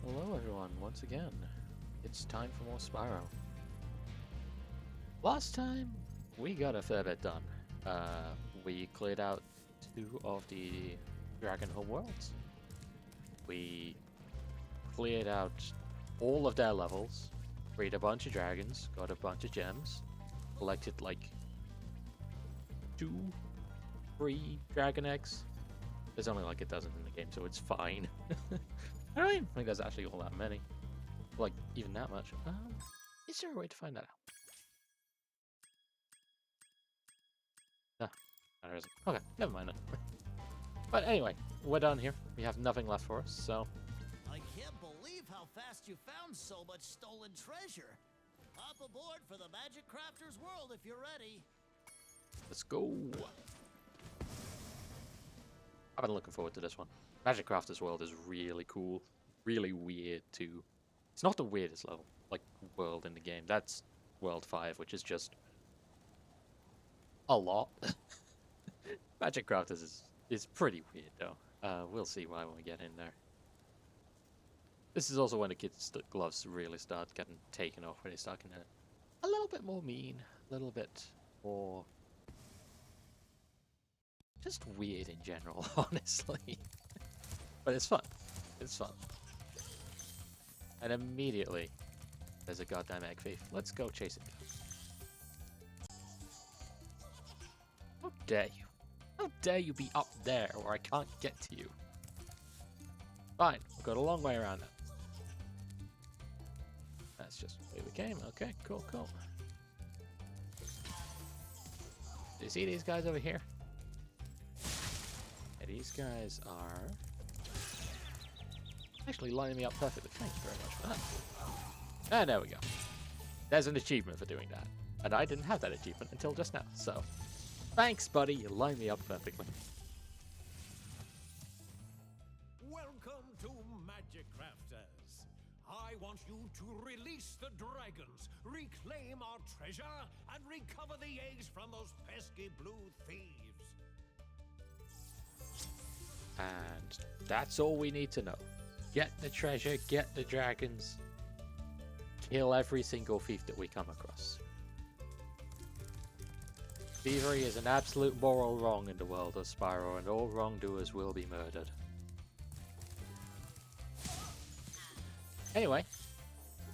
Hello everyone, once again. It's time for more Spyro. Last time, we got a fair bit done. We cleared out 2 of the Dragon Home worlds. We cleared out all of their levels, freed a bunch of dragons, got a bunch of gems, collected like 2, 3 dragon eggs. There's only like a dozen in the game, so it's fine. I don't even think there's actually all that many. Like, even that much. Is there a way to find that out? No, there isn't. Okay, never mind then. But anyway, we're done here. We have nothing left for us, so... I can't believe how fast you found so much stolen treasure. Hop aboard for the Magic Crafter's world if you're ready. let's go! I've been looking forward to this one. Magic Crafter's world is really cool. Really weird, too. It's not the weirdest level, like, world in the game. That's World 5, which is just... a lot. Magic Crafters is pretty weird, though. We'll see why when we get in there. This is also when the kids' gloves really start getting taken off, when they start getting a little bit more mean, a little bit more... just weird in general, honestly. But it's fun. It's fun. And immediately, there's a goddamn egg thief. Let's go chase it. How dare you? How dare you be up there where I can't get to you? Fine, we've got a long way around it. That's just the way we came. Okay, cool, cool. Do you see these guys over here? Yeah, these guys are... actually lining me up perfectly. Thank you very much for that. And there we go. There's an achievement for doing that. And I didn't have that achievement until just now, so... thanks, buddy. You lined me up perfectly. Welcome to Magic Crafters. I want you to release the dragons, reclaim our treasure, and recover the eggs from those pesky blue thieves. And that's all we need to know. Get the treasure, get the dragons, kill every single thief that we come across. Thievery is an absolute moral wrong in the world of Spyro, and all wrongdoers will be murdered. Anyway,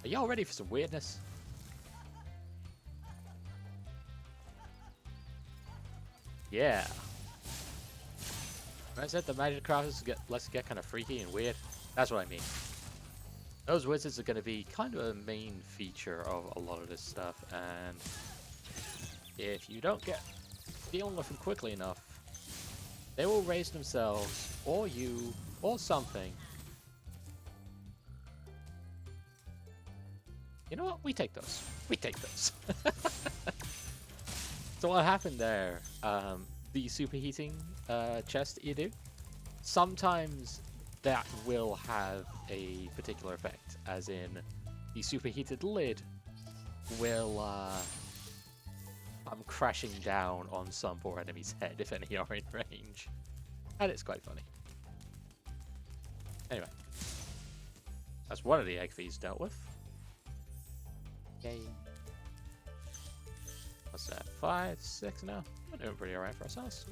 are y'all ready for some weirdness? Yeah. When I said the Magic Crafters let's get kind of freaky and weird, that's what I mean. Those wizards are going to be kind of a main feature of a lot of this stuff, and if you don't get dealing with them quickly enough, they will raise themselves, or you, or something. You know what? We take those. We take those. So what happened there? The superheating chest you do, sometimes that will have a particular effect, as in the superheated lid will come crashing down on some poor enemy's head if any are in range, and it's quite funny. Anyway, that's one of the egg thieves dealt with. Yay. What's that? 5, 6 now? We're doing pretty alright for ourselves.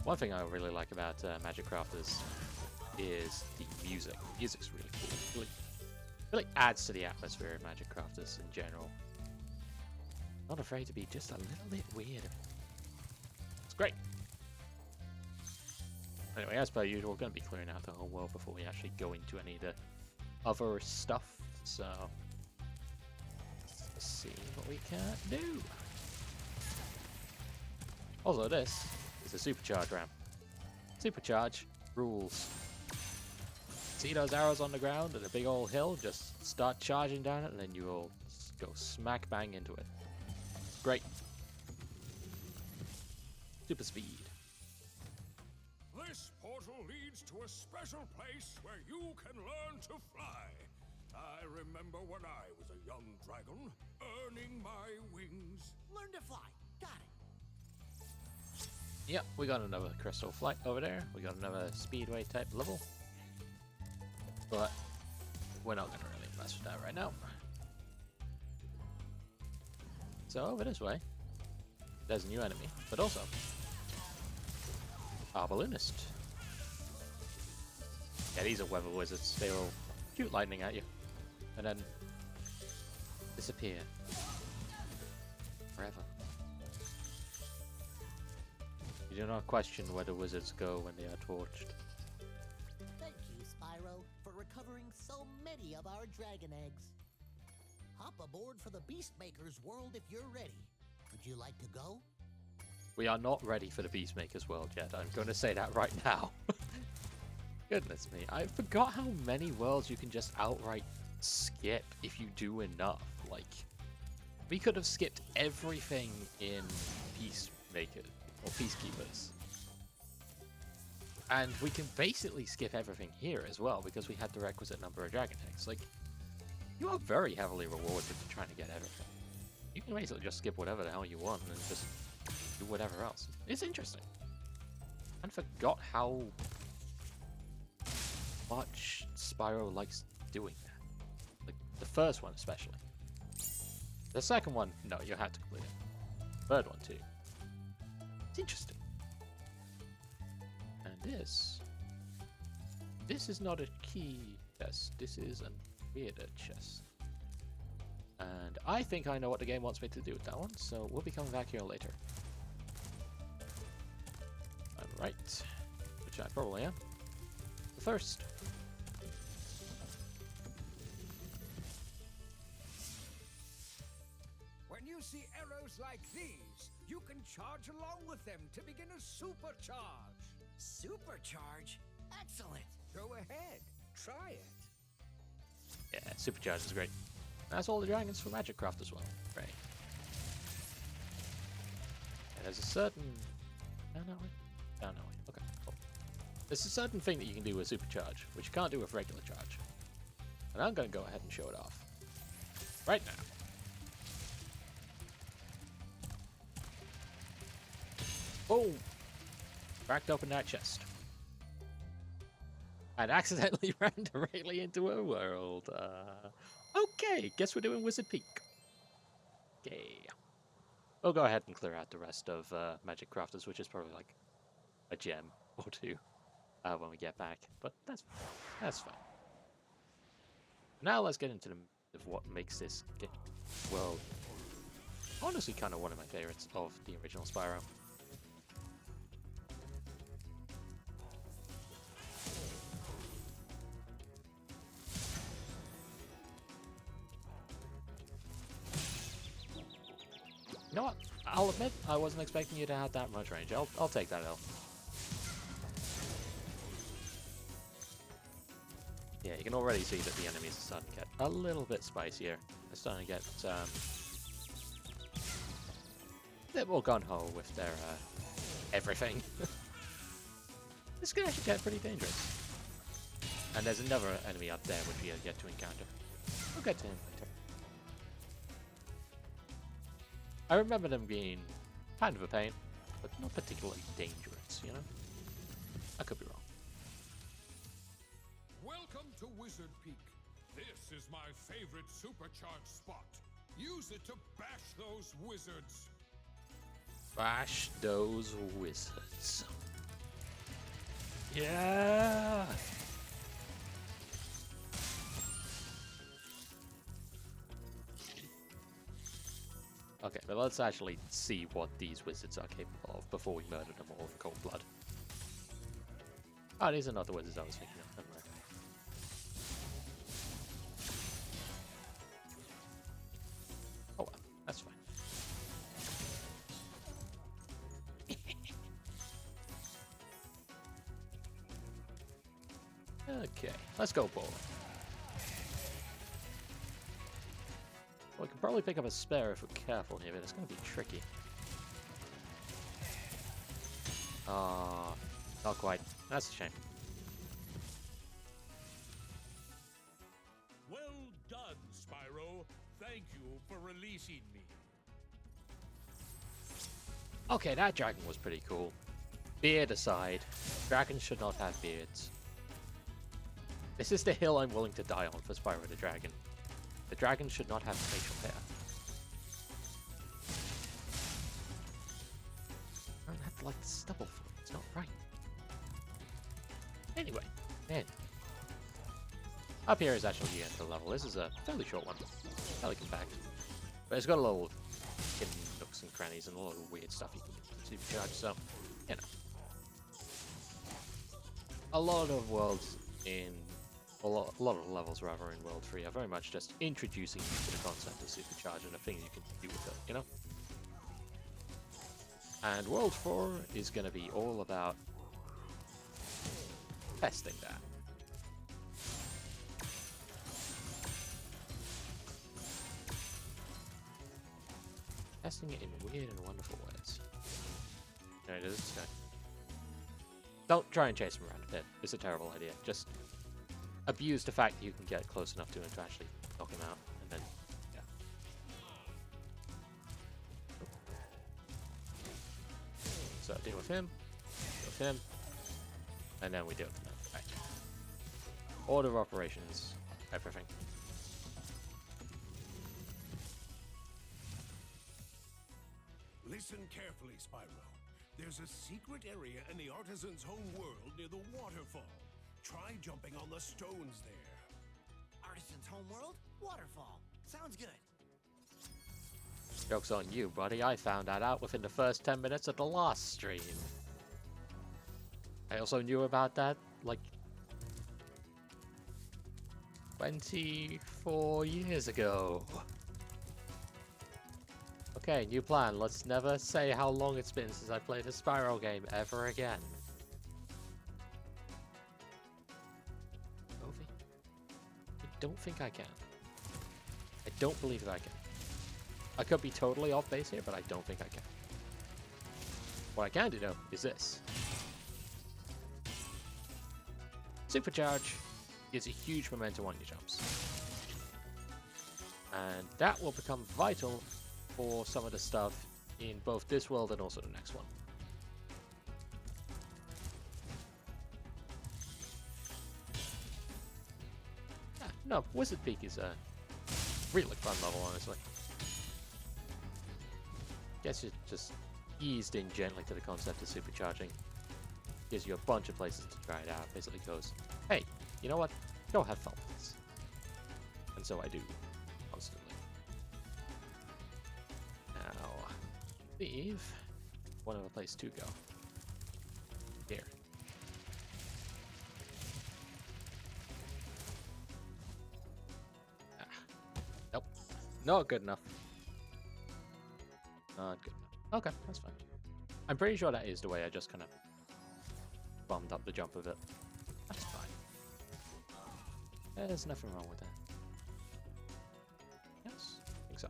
One thing I really like about Magic Crafters is the music. The music's really cool. Really adds to the atmosphere of Magic Crafters in general. Not afraid to be just a little bit weird. It's great. Anyway, as per usual, we're going to be clearing out the whole world before we actually go into any of the other stuff. So, let's see what we can do. Also, this is a supercharge ramp. Supercharge rules. See those arrows on the ground and a big old hill? Just start charging down it and then you will go smack bang into it. Great. Super speed. This portal leads to a special place where you can learn to fly. I remember when I was a young dragon, earning my wings. Learn to fly. Got it. Yeah, we got another crystal flight over there. We got another speedway type level. But we're not gonna really mess with that right now. So over this way, there's a new enemy, but also our balloonist. Yeah, these are weather wizards. They will shoot lightning at you and then disappear forever. You do not question where the wizards go when they are torched. Thank you, Spyro, for recovering so many of our dragon eggs. Hop aboard for the Beastmaker's world if you're ready. Would you like to go? We are not ready for the Beastmaker's world yet. I'm going to say that right now. Goodness me, I forgot how many worlds you can just outright skip if you do enough. Like, we could have skipped everything in Peacemaker or Peacekeepers. And we can basically skip everything here as well because we had the requisite number of dragon eggs. Like, you are very heavily rewarded for trying to get everything. You can basically just skip whatever the hell you want and just do whatever else. It's interesting. I forgot how much Spyro likes doing that. Like, the first one especially. The second one, no, you had to complete it. Third one too. It's interesting. And this is not a key chest. This is a weirder chest. And I think I know what the game wants me to do with that one, so we'll be coming back here later. I'm right, which I probably am. But first, When you see arrows like these, you can charge along with them to begin a supercharge. Supercharge? Excellent! Go ahead, try it. yeah, Supercharge is great. That's all the dragons for Magic Craft as well. Right. And there's a certain... No, no, wait. No, no, wait. Okay, cool. There's a certain thing that you can do with Supercharge, which you can't do with regular charge. And I'm going to go ahead and show it off. Right now. Boom! Cracked open that chest. And accidentally ran directly into a world. Okay, guess we're doing Wizard Peak. Okay. We'll go ahead and clear out the rest of Magic Crafters, which is probably like a gem or two when we get back. But that's fine. Now let's get into the meat of what makes this game, well, honestly kind of one of my favorites of the original Spyro. You know what? I'll admit, I wasn't expecting you to have that much range. I'll take that L. Yeah, you can already see that the enemies are starting to get a little bit spicier. They're starting to get a bit more gun-ho with their everything. This can actually get pretty dangerous. And there's another enemy up there which we have yet to encounter. We'll get to him later. I remember them being kind of a pain, but not particularly dangerous, you know? I could be wrong. Welcome to Wizard Peak. This is my favorite supercharged spot. Use it to bash those wizards. Bash those wizards. Yeah! Okay, but let's actually see what these wizards are capable of before we murder them all in cold blood. Oh, these are not the wizards I was thinking of. Never mind. Oh well, that's fine. Okay, let's go bowling. We can probably pick up a spare if we're careful here, but it's going to be tricky. Ah, not quite. That's a shame. Well done, Spyro. Thank you for releasing me. Okay, that dragon was pretty cool. beard aside, dragons should not have beards. This is the hill I'm willing to die on for Spyro the Dragon. The dragon should not have facial hair. I don't have to like stubble for it. It's not right. Anyway, man. Up here is actually the end of the level. This is a fairly short one. Fairly compact. But it's got a little hidden nooks and crannies and a lot of weird stuff you can supercharge, so, you know. A lot of worlds in... A lot of levels, rather, in World 3 are very much just introducing you to the concept of supercharge and the things you can do with it, you know? And World 4 is going to be all about testing that. Testing it in weird and wonderful ways. There it is, this guy. Don't try and chase him around a bit. It's a terrible idea. Just abuse the fact that you can get close enough to him to actually knock him out, and then, yeah. So deal with him, and then we deal with him. Right. Order of operations, everything. Listen carefully, Spyro. There's a secret area in the artisan's home world near the waterfall. Try jumping on the stones there. Artisan's homeworld? Waterfall. Sounds good. Joke's on you, buddy. I found that out within the first 10 minutes of the last stream. I also knew about that, like, 24 years ago. Okay, new plan. Let's never say how long it's been since I played a Spyro game ever again. Ovi? I don't think I can. I don't believe that I can. I could be totally off base here, but I don't think I can. What I can do, though, is this. Supercharge gives a huge momentum on your jumps. And that will become vital for some of the stuff in both this world and also the next one. Yeah, no, Wizard Peak is a really fun level, honestly. Gets you just eased in gently to the concept of supercharging. Gives you a bunch of places to try it out. Basically goes, hey, you know what? Go have fun with this. And so I do, constantly. Now, leave one other place to go. Here. Ah. Nope. Not good enough. Not good enough. Okay, that's fine. I'm pretty sure that is the way I just kind of bummed up the jump of it. That's fine. There's nothing wrong with that. Yes? I think so.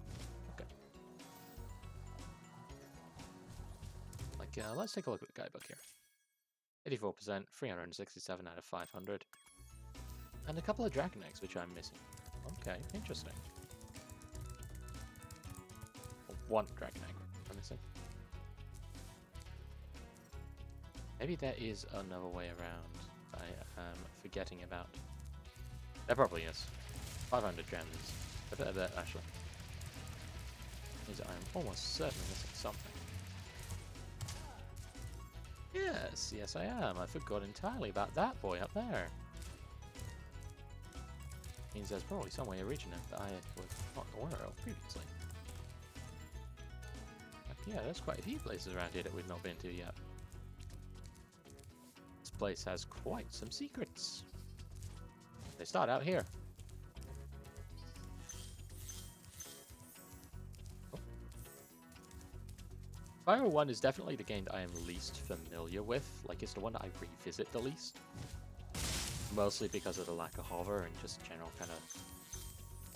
Okay. Like, let's take a look at the guidebook here. 84%, 367 out of 500. And a couple of dragon eggs, which I'm missing. Okay, interesting. Well, one dragon egg I'm missing. Maybe there is another way around I am forgetting about. There probably is. 500 gems. I bet that actually means I'm almost certainly missing something. Yes, yes I am. I forgot entirely about that boy up there. Means there's probably some way of reaching it that I was not aware of previously. Yeah, there's quite a few places around here that we've not been to yet. This place has quite some secrets. They start out here. Oh. Spyro 1 is definitely the game that I am least familiar with. Like, it's the one that I revisit the least. Mostly because of the lack of hover and just general kind of...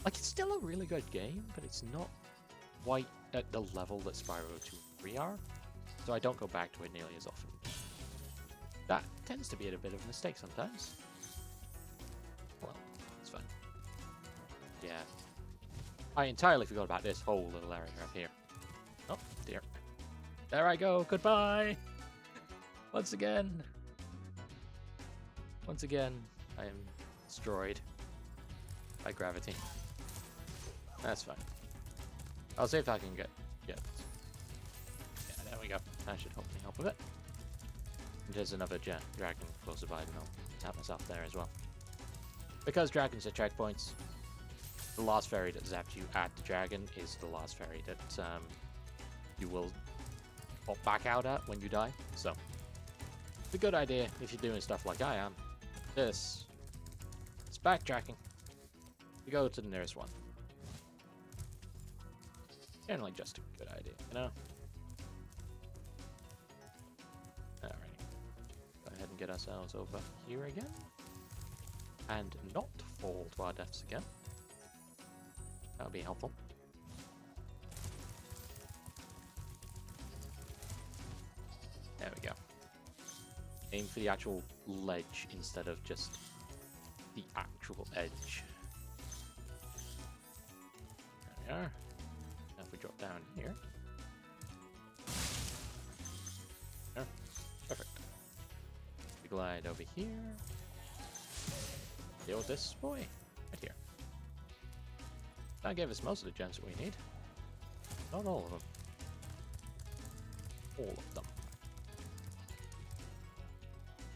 Like, it's still a really good game, but it's not quite at the level that Spyro 2 and 3 are. So I don't go back to it nearly as often. That tends to be a bit of a mistake sometimes. Well, it's fun. Yeah. I entirely forgot about this whole little area up here. Oh, dear. There I go. Goodbye! Once again. Once again, I am destroyed by gravity. That's fine. I'll see if I can get. Yeah, there we go. That should hopefully help with it. And there's another dragon closer by, and I'll tap myself there as well. Because dragons are checkpoints, the last fairy that zapped you at the dragon is the last fairy that you will pop back out at when you die. So, it's a good idea if you're doing stuff like I am. It's backtracking. You go to the nearest one. Generally just a good idea, you know? Alrighty. Go ahead and get ourselves over here again. And not fall to our deaths again. That would be helpful. There we go. Aim for the actual ledge instead of just the actual edge. There we are. Now if we drop down here. There. Perfect. We glide over here. Deal with this boy. Right here. That gave us most of the gems that we need. Not all of them. All of them.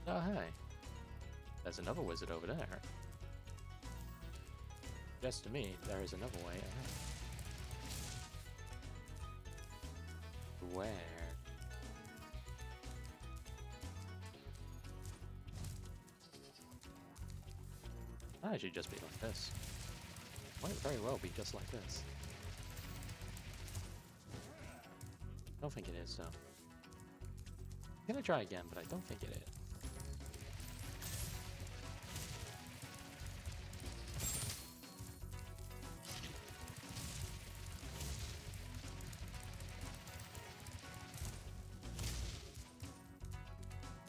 Oh, hey. There's another wizard over there. Just to me, there is another way ahead. Where? That should just be like this. Might very well be just like this. I don't think it is, though. I'm gonna try again, but I don't think it is.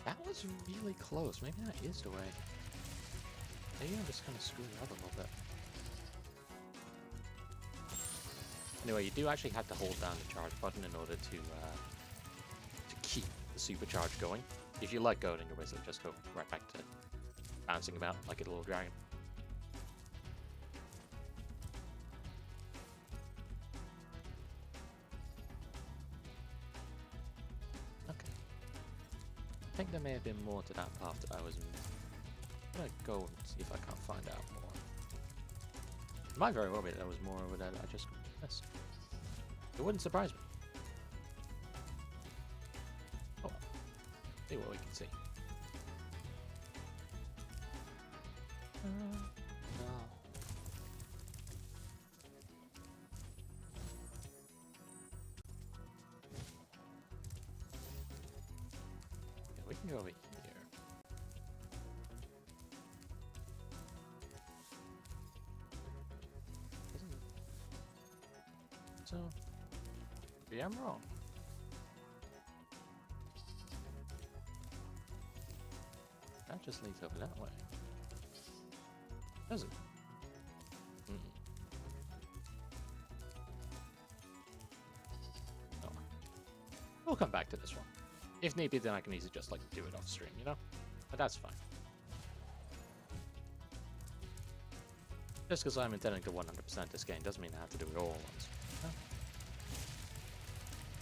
That was really close. Maybe that is the way. Maybe I'm just kind of screwing up a little bit. Anyway, you do actually have to hold down the charge button in order to keep the supercharge going. If you let go, then your wizard just go right back to bouncing about like a little dragon. Okay. I think there may have been more to that path that I was missing. I'm gonna go and see if I can't find out more. It might very well be that there was more over there that I just missed. It wouldn't surprise me. Oh, see what we can see. No. Yeah, we can go over here. So, maybe I'm wrong. That just leads over that way. Does it? Oh. We'll come back to this one. If need be, then I can easily just like do it off stream, you know? But that's fine. Just because I'm intending to 100% this game doesn't mean I have to do it all at once.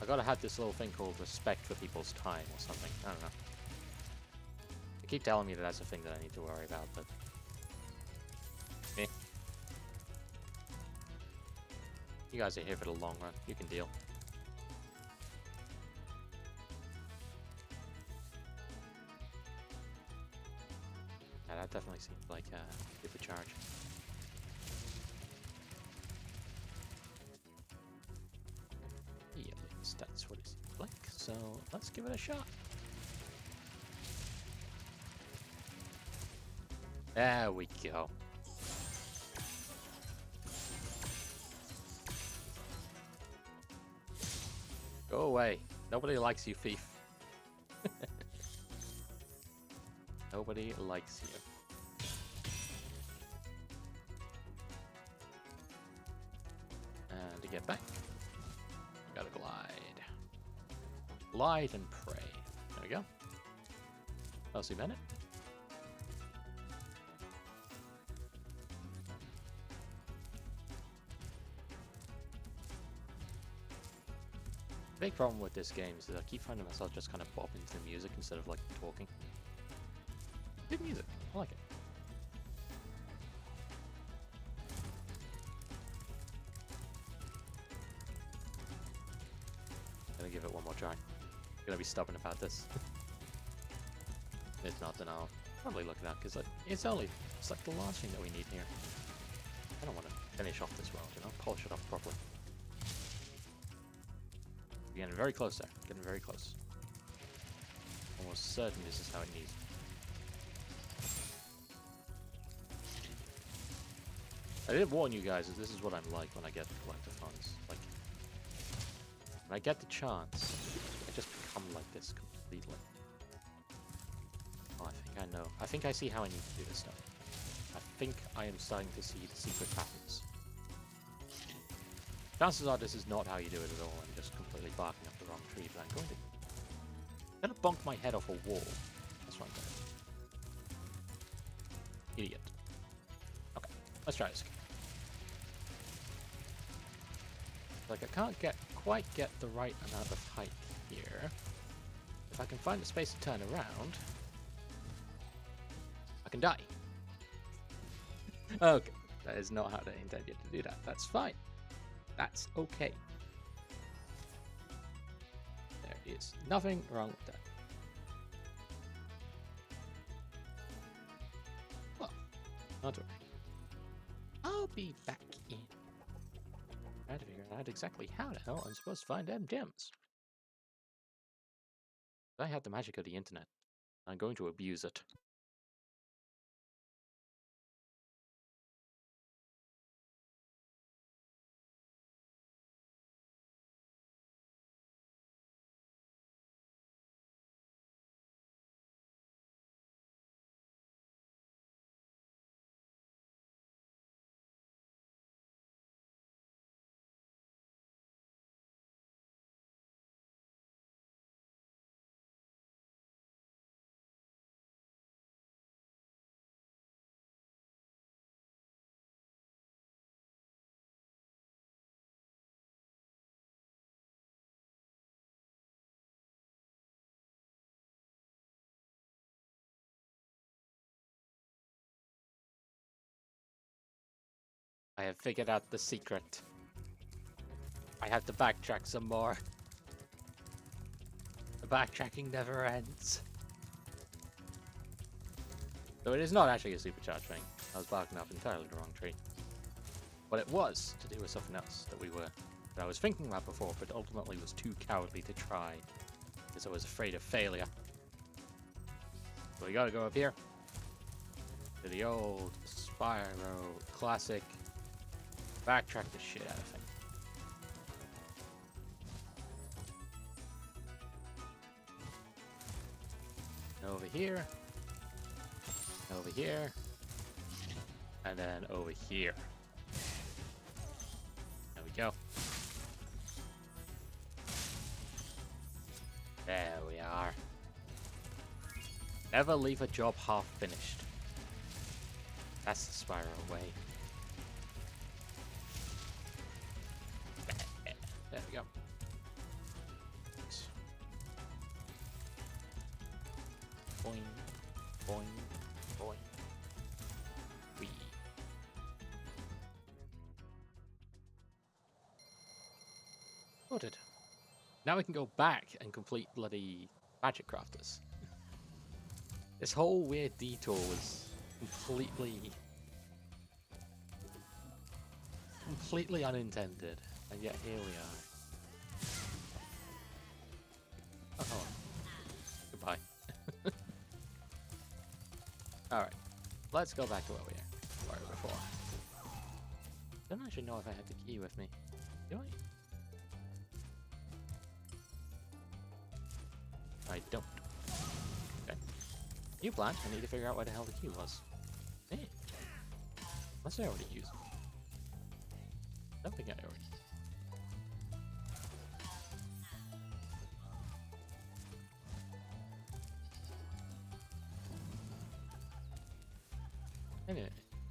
I gotta have this little thing called respect for people's time or something. I don't know. They keep telling me that that's a thing that I need to worry about, but... eh. You guys are here for the long run. You can deal. Yeah, that definitely seems like a good charge. Yeah, at least that's what it seems like. So let's give it a shot. There we go. Go away. Nobody likes you, thief. Nobody likes you. And to get back, we gotta glide. Glide and pray. There we go. Elsie Bennett. Big problem with this game is that I keep finding myself just kind of bopping to the music instead of like talking. Good music. I like it. Gonna give it one more try. Gonna be stubborn about this. If not, then I'll probably look it up because it's like the last thing that we need here. I don't want to finish off this world, you know, polish it off properly. We're getting very close there. Getting very close. Almost certain this is how it needs. I did warn you guys that this is what I'm like when I get the collector funds. Like, when I get the chance, I just become like this completely. Oh, I think I know. I think I see how I need to do this stuff. I think I am starting to see the secret patterns. Chances are this is not how you do it at all. I'm just completely barking up the wrong tree, but I'm going to bonk my head off a wall. That's what I'm going to do. Idiot. Okay, let's try this again. Like, I can't quite get the right amount of height here. If I can find the space to turn around, I can die. Okay, that is not how they intended to do that. That's fine. That's okay. There is nothing wrong with that. Well, not right. I'll be back in. Trying to figure out exactly how the hell I'm supposed to find them gems. I have the magic of the internet. I'm going to abuse it. I have figured out the secret. I have to backtrack some more. The backtracking never ends. So it is not actually a supercharged thing. I was barking up entirely the wrong tree. What it was to do with something else that I was thinking about before, but ultimately was too cowardly to try because I was afraid of failure. So we gotta go up here to the old Spyro classic. Backtrack the shit out of thing. Over here. Over here. And then over here. There we go. There we are. Never leave a job half finished. That's the Spyro way. There we go. Boing, boing, boing. Wee. Sorted. Now we can go back and complete bloody magic crafters. This whole weird detour was completely unintended, and yet here we are. Oh, goodbye. Alright, let's go back to where we were before. Don't actually know if I have the key with me. Do I? I don't. Okay. You blind? I need to figure out where the hell the key was. Hey. Unless I already used it. I don't think I already.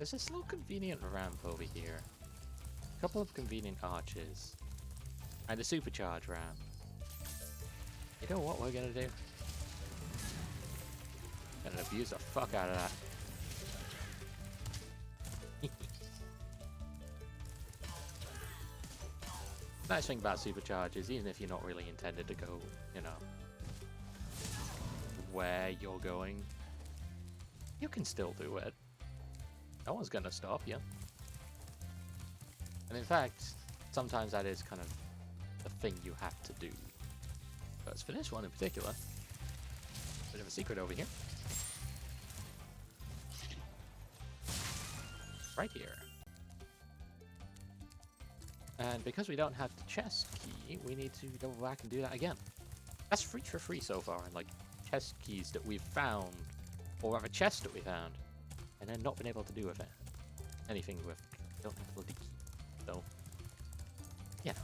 There's this little convenient ramp over here. A couple of convenient arches. And a supercharge ramp. You know what we're gonna do? Gonna abuse the fuck out of that. Nice thing about supercharges, even if you're not really intended to go, you know, where you're going, you can still do it. No one's gonna stop you. And in fact, sometimes that is kind of the thing you have to do. But for this one in particular, bit of a secret over here. Right here. And because we don't have the chest key, we need to go back and do that again. That's free for free so far, and like chest keys that we've found, or rather chest that we found, and then not been able to do with it. Anything with don't have the bloody key. So yeah.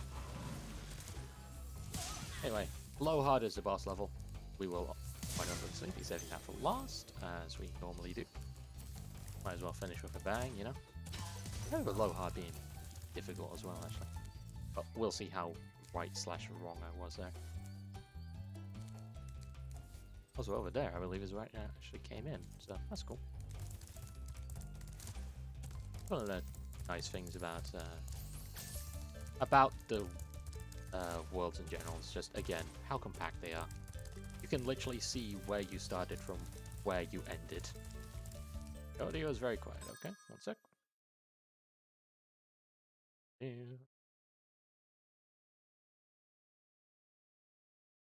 Anyway, low hard is the boss level. We will quite obviously be saving that for last, as we normally do. Might as well finish with a bang, you know? I remember low hard being difficult as well, actually. But we'll see how right/wrong I was there. Also over there, I believe, is right now actually came in, so that's cool. One of the nice things about the worlds in general is just, again, how compact they are. You can literally see where you started from where you ended. Audio is very quiet, okay? One sec. Yeah.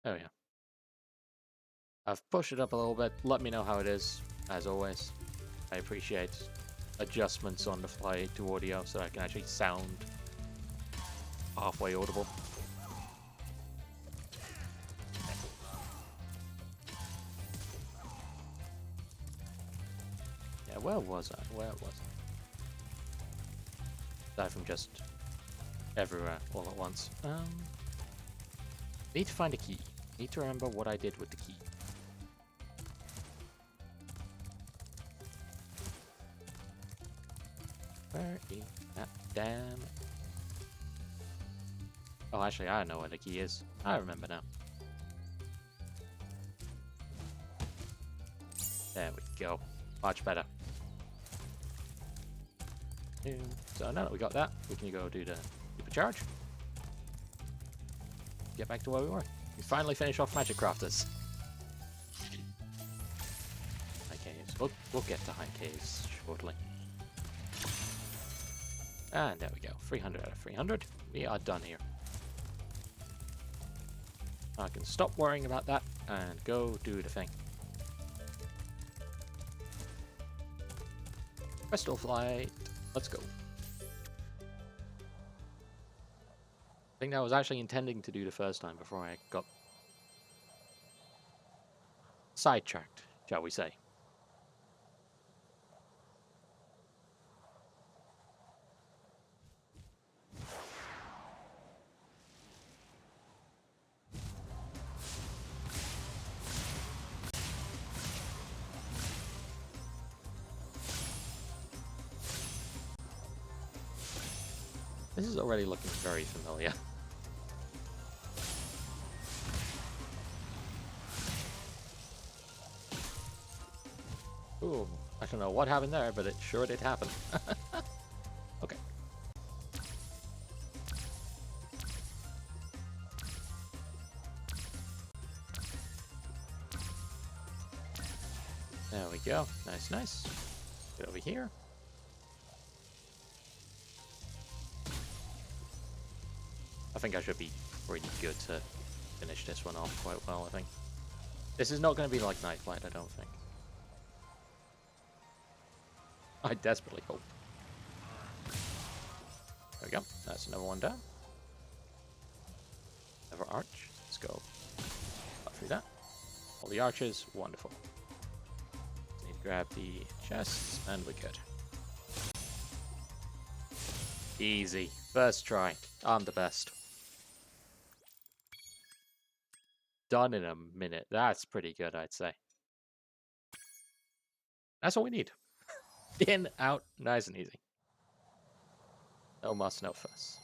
Oh yeah. I've pushed it up a little bit. Let me know how it is, as always. I appreciate adjustments on the fly to audio so I can actually sound halfway audible. Yeah, where was I? Where was I? Aside from just everywhere all at once. Need to find a key. Need to remember what I did with the key. Where is that damn... Oh, actually, I know where the key is. I remember now. There we go. Much better. So now that we got that, we can go do the supercharge. Get back to where we were. We finally finish off Magic Crafters. High caves. We'll get to high caves shortly. And there we go. 300 out of 300. We are done here. I can stop worrying about that and go do the thing. Crystal Flight. Let's go. I think that was actually intending to do the first time before I got sidetracked, shall we say. This is already looking very familiar. Ooh, I don't know what happened there, but it sure did happen. Okay. There we go. Nice, nice. Get over here. I think I should be pretty good to finish this one off quite well, I think. This is not going to be like Night Flight, I don't think. I desperately hope. There we go. That's another one down. Another arch. Let's go. Up through that. All the arches. Wonderful. Just need to grab the chests, and we're good. Easy. First try. I'm the best. Done in a minute. That's pretty good, I'd say. That's all we need. In, out, nice and easy. No muss, no fuss.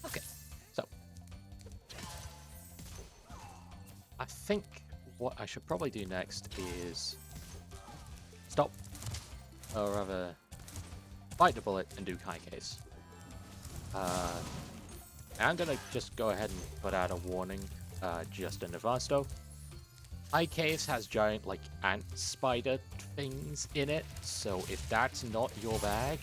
Okay, so I think what I should probably do next is stop, or rather, bite the bullet and do high case. I'm gonna just go ahead and put out a warning, just in advance though. High case has giant like ant spider things in it, so if that's not your bag,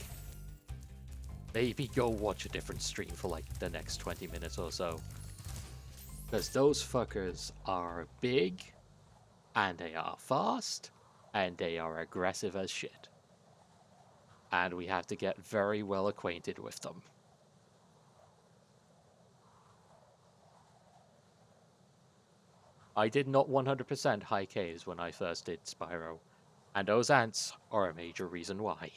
maybe go watch a different stream for like the next 20 minutes or so. Because those fuckers are big, and they are fast, and they are aggressive as shit. And we have to get very well acquainted with them. I did not 100% high Ks when I first did Spyro, and those ants are a major reason why.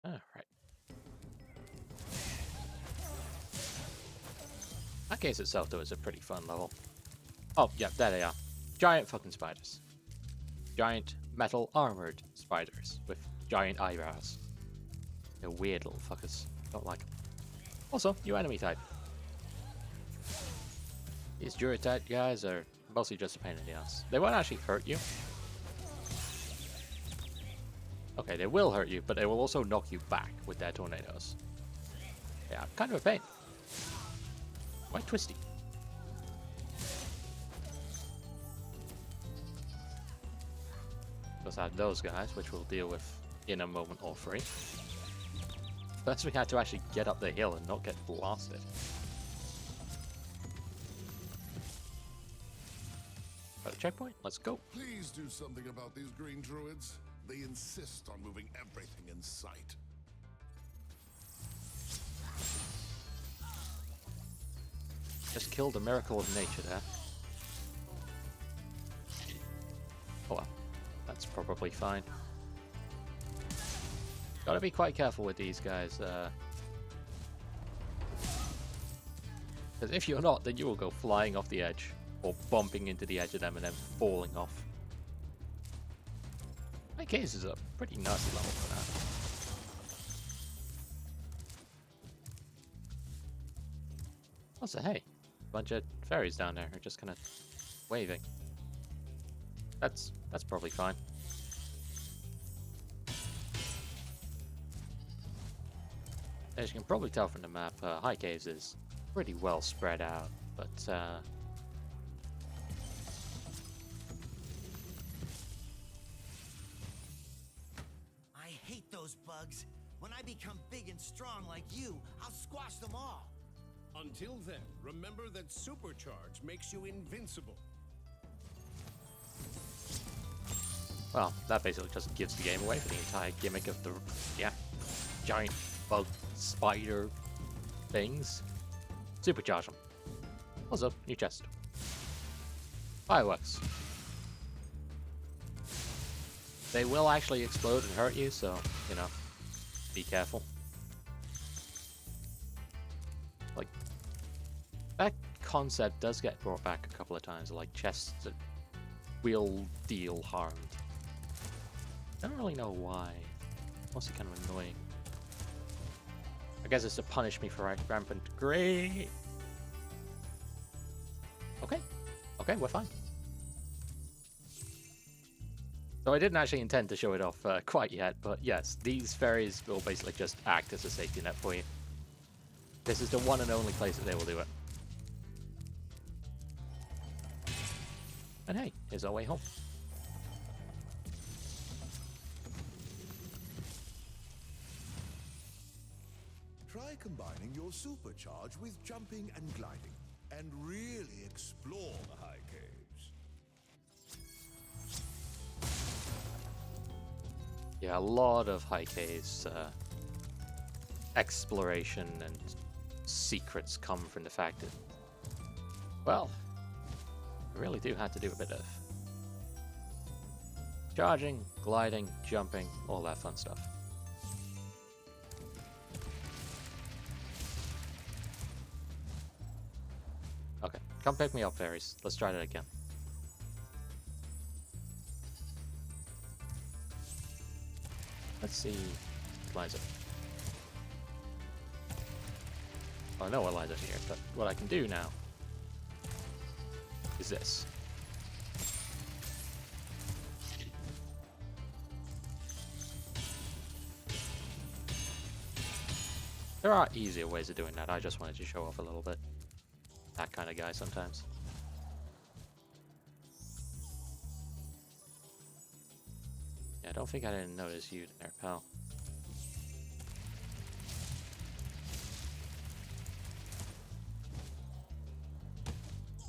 Alright. That case itself, though, is a pretty fun level. Oh, yeah, there they are. Giant fucking spiders. Giant metal armored spiders with giant eyebrows. They're weird little fuckers. Don't like them. Also, new enemy type. These Duratite guys are mostly just a pain in the ass. They won't actually hurt you. Okay, they will hurt you, but they will also knock you back with their tornadoes. Yeah, kind of a pain. Quite twisty. Let's add those guys, which we'll deal with in a moment or three. First we had to actually get up the hill and not get blasted. Got a checkpoint? Let's go. Please do something about these green druids. They insist on moving everything in sight. Just killed a miracle of nature there. Oh well, that's probably fine. Gotta be quite careful with these guys, because if you're not, then you will go flying off the edge, or bumping into the edge of them and then falling off. My case is a pretty nasty level for that. Also, hey, a bunch of fairies down there are just kind of waving. That's probably fine. As you can probably tell from the map, High Caves is pretty well spread out, but I hate those bugs. When I become big and strong like you, I'll squash them all. Until then, remember that supercharge makes you invincible. well, that basically just gives the game away for the entire gimmick of the, yeah, giant bug spider things. Supercharge them. Also, new chest. Fireworks. They will actually explode and hurt you, so, you know, be careful. Like, that concept does get brought back a couple of times, like chests that will deal harm. I don't really know why. Mostly kind of annoying. I guess it's to punish me for rampant greed. Okay. Okay, we're fine. So I didn't actually intend to show it off quite yet, but yes, these fairies will basically just act as a safety net for you. This is the one and only place that they will do it. And hey, here's our way home. Try combining your supercharge with jumping and gliding, and really explore the high caves. Yeah, a lot of High Caves exploration and secrets come from the fact that, well, I really do have to do a bit of charging, gliding, jumping, all that fun stuff. Okay, come pick me up, fairies. Let's try that again. Let's see Liza. Well, I know what Liza's here, but what I can do now is this. There are easier ways of doing that. I just wanted to show off a little bit. That kind of guy sometimes. Yeah, I don't think I didn't notice you there, pal.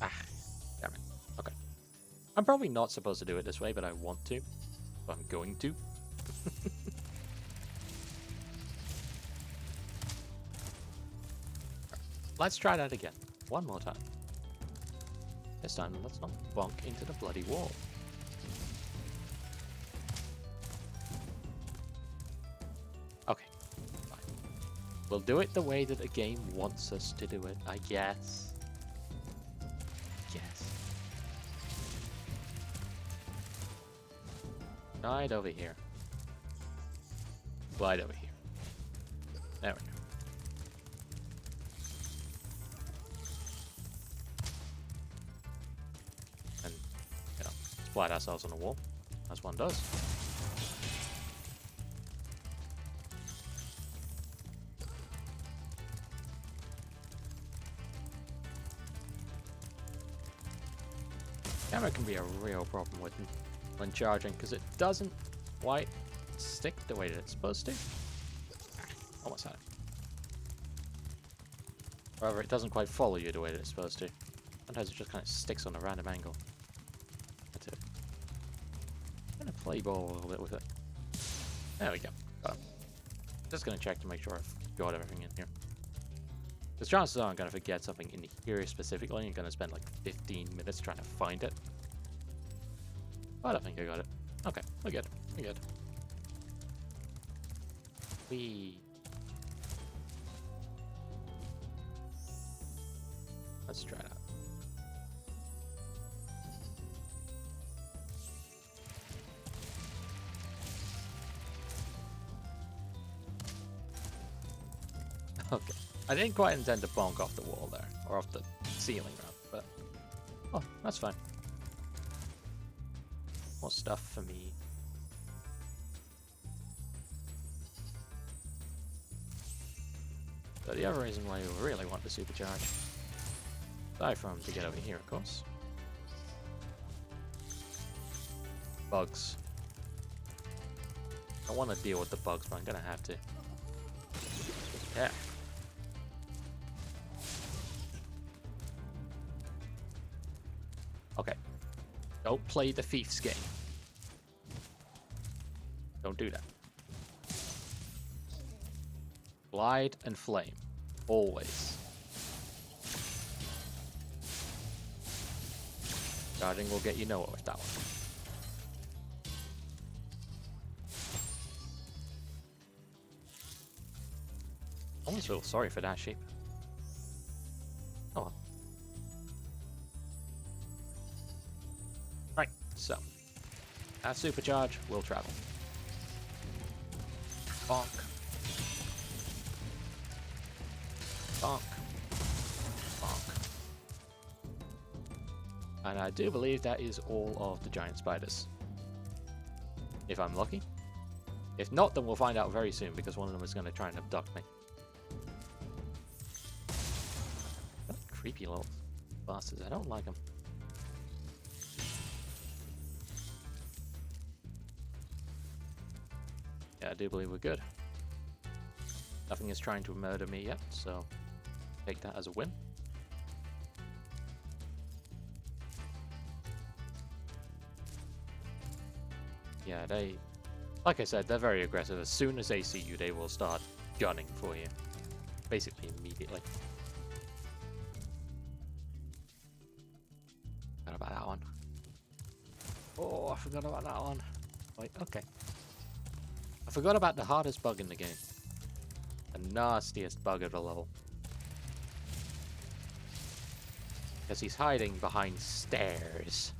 Ah, damn it. Okay. I'm probably not supposed to do it this way, but I want to. So I'm going to. Let's try that again. One more time. This time, let's not bonk into the bloody wall. Okay, fine. We'll do it the way that the game wants us to do it, I guess. Yes. Glide over here. Glide over here. There we go. And, you know, splat ourselves on the wall, as one does. Camera can be a real problem with when charging, because it doesn't quite stick the way that it's supposed to. Almost had it. However, it doesn't quite follow you the way that it's supposed to. Sometimes it just kind of sticks on a random angle. That's it. I'm going to play ball a little bit with it. There we go. Got it. Just going to check to make sure I've got everything in here. Because chances are I'm going to forget something in here specifically. I'm going to spend like 15 minutes trying to find it. But I think I got it. Okay, we're good. We're good. Let's try that. Okay. I didn't quite intend to bonk off the wall there, or off the ceiling rather, but oh, that's fine. More stuff for me. So the other reason why you really want to supercharge, aside from to get over here, of course. Bugs. I want to deal with the bugs, but I'm gonna have to. Yeah. Okay. Don't play the thief's game. Don't do that. Glide and flame. Always. Charging will get you nowhere with that one. I almost feel sorry for that sheep. Oh well. Right, so. At supercharge, we'll travel. Bonk. Bonk. Bonk. And I do believe that is all of the giant spiders. If I'm lucky. If not, then we'll find out very soon, because one of them is going to try and abduct me. Creepy little bastards. I don't like them. Yeah, I do believe we're good. Nothing is trying to murder me yet, so take that as a win. Yeah, they... Like I said, they're very aggressive. As soon as they see you, they will start gunning for you. Basically, immediately. About that Oh, I forgot about that one. Wait, okay. I forgot about the hardest bug in the game. The nastiest bug of the level. Because he's hiding behind stairs.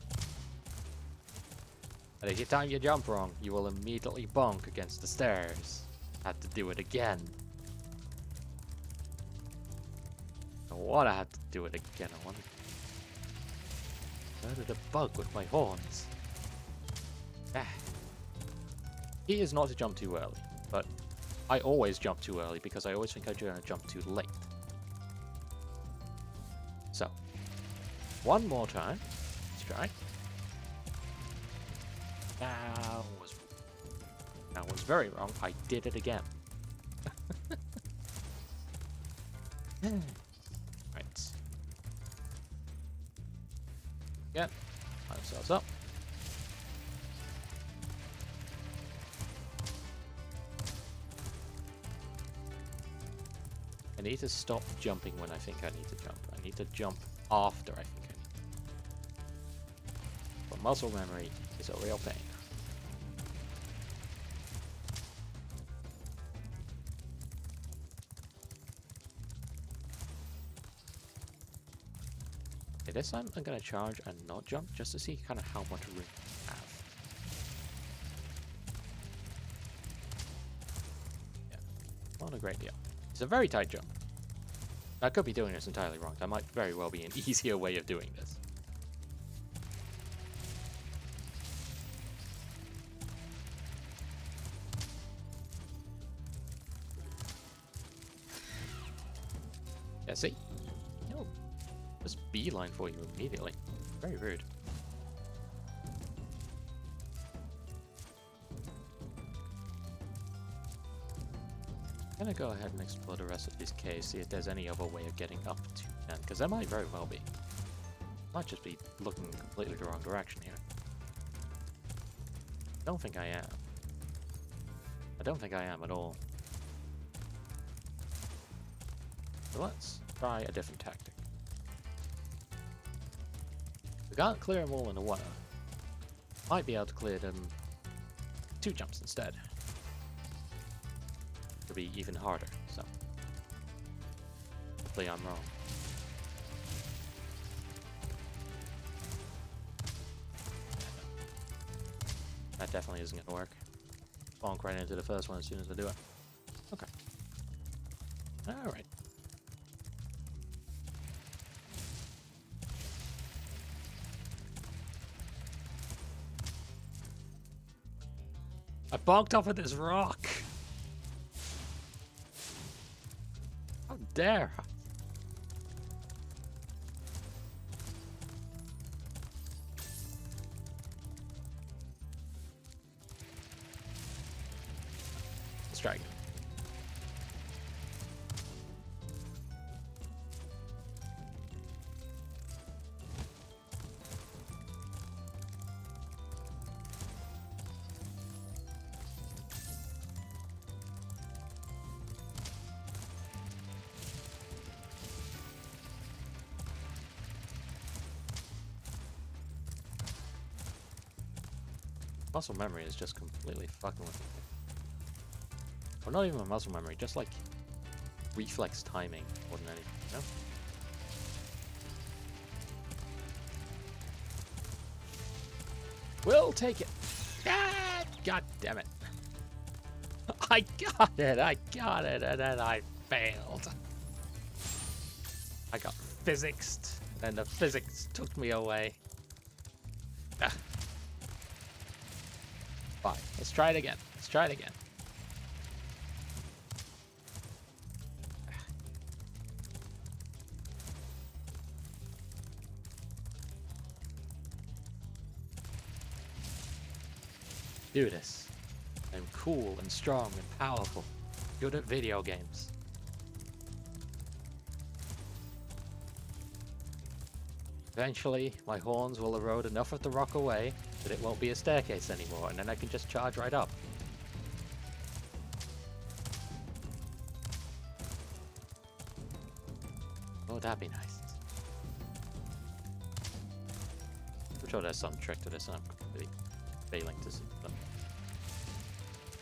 And if you time your jump wrong, you will immediately bonk against the stairs. Had to do it again. I wanna have to do it again. I wanna murder the bug with my horns. Ah. Key is not to jump too early, but I always jump too early because I always think I'm gonna jump too late. So, one more time. Let's try. That was very wrong. I did it again. Right. Again. Line ourselves up. I need to stop jumping when I think I need to jump. I need to jump after I think I need to. But muscle memory is a real pain. Okay, this time I'm gonna charge and not jump just to see kind of how much room I have. Yeah, not a great deal. It's a very tight jump. I could be doing this entirely wrong. That might very well be an easier way of doing this. Yeah, see? No. Just beeline for you immediately. Very rude. I'm gonna go ahead and explore the rest of these caves, see if there's any other way of getting up to them, because there might very well be. Might just be looking completely the wrong direction here. Don't think I am. I don't think I am at all. So let's try a different tactic. We can't clear them all in a one. Might be able to clear them 2 jumps instead. It'll be even harder, so hopefully I'm wrong. That definitely isn't gonna work. Bonk right into the first one as soon as I do it. Okay. Alright. I bonked off of this rock! How dare! Let's try again. Muscle memory is just completely fucking with me. Or not even muscle memory, just like reflex timing more than anything, you know? We'll take it! Ah, God damn it! I got it, and then I failed. I got physicsed, and the physics took me away. Ah. Fine, let's try it again. Let's try it again. Do this. I'm cool and strong and powerful. Good at video games. Eventually, my horns will erode enough of the rock away that it won't be a staircase anymore, and then I can just charge right up. Oh, that'd be nice. I'm sure there's some trick to this, and I'm really failing to see them.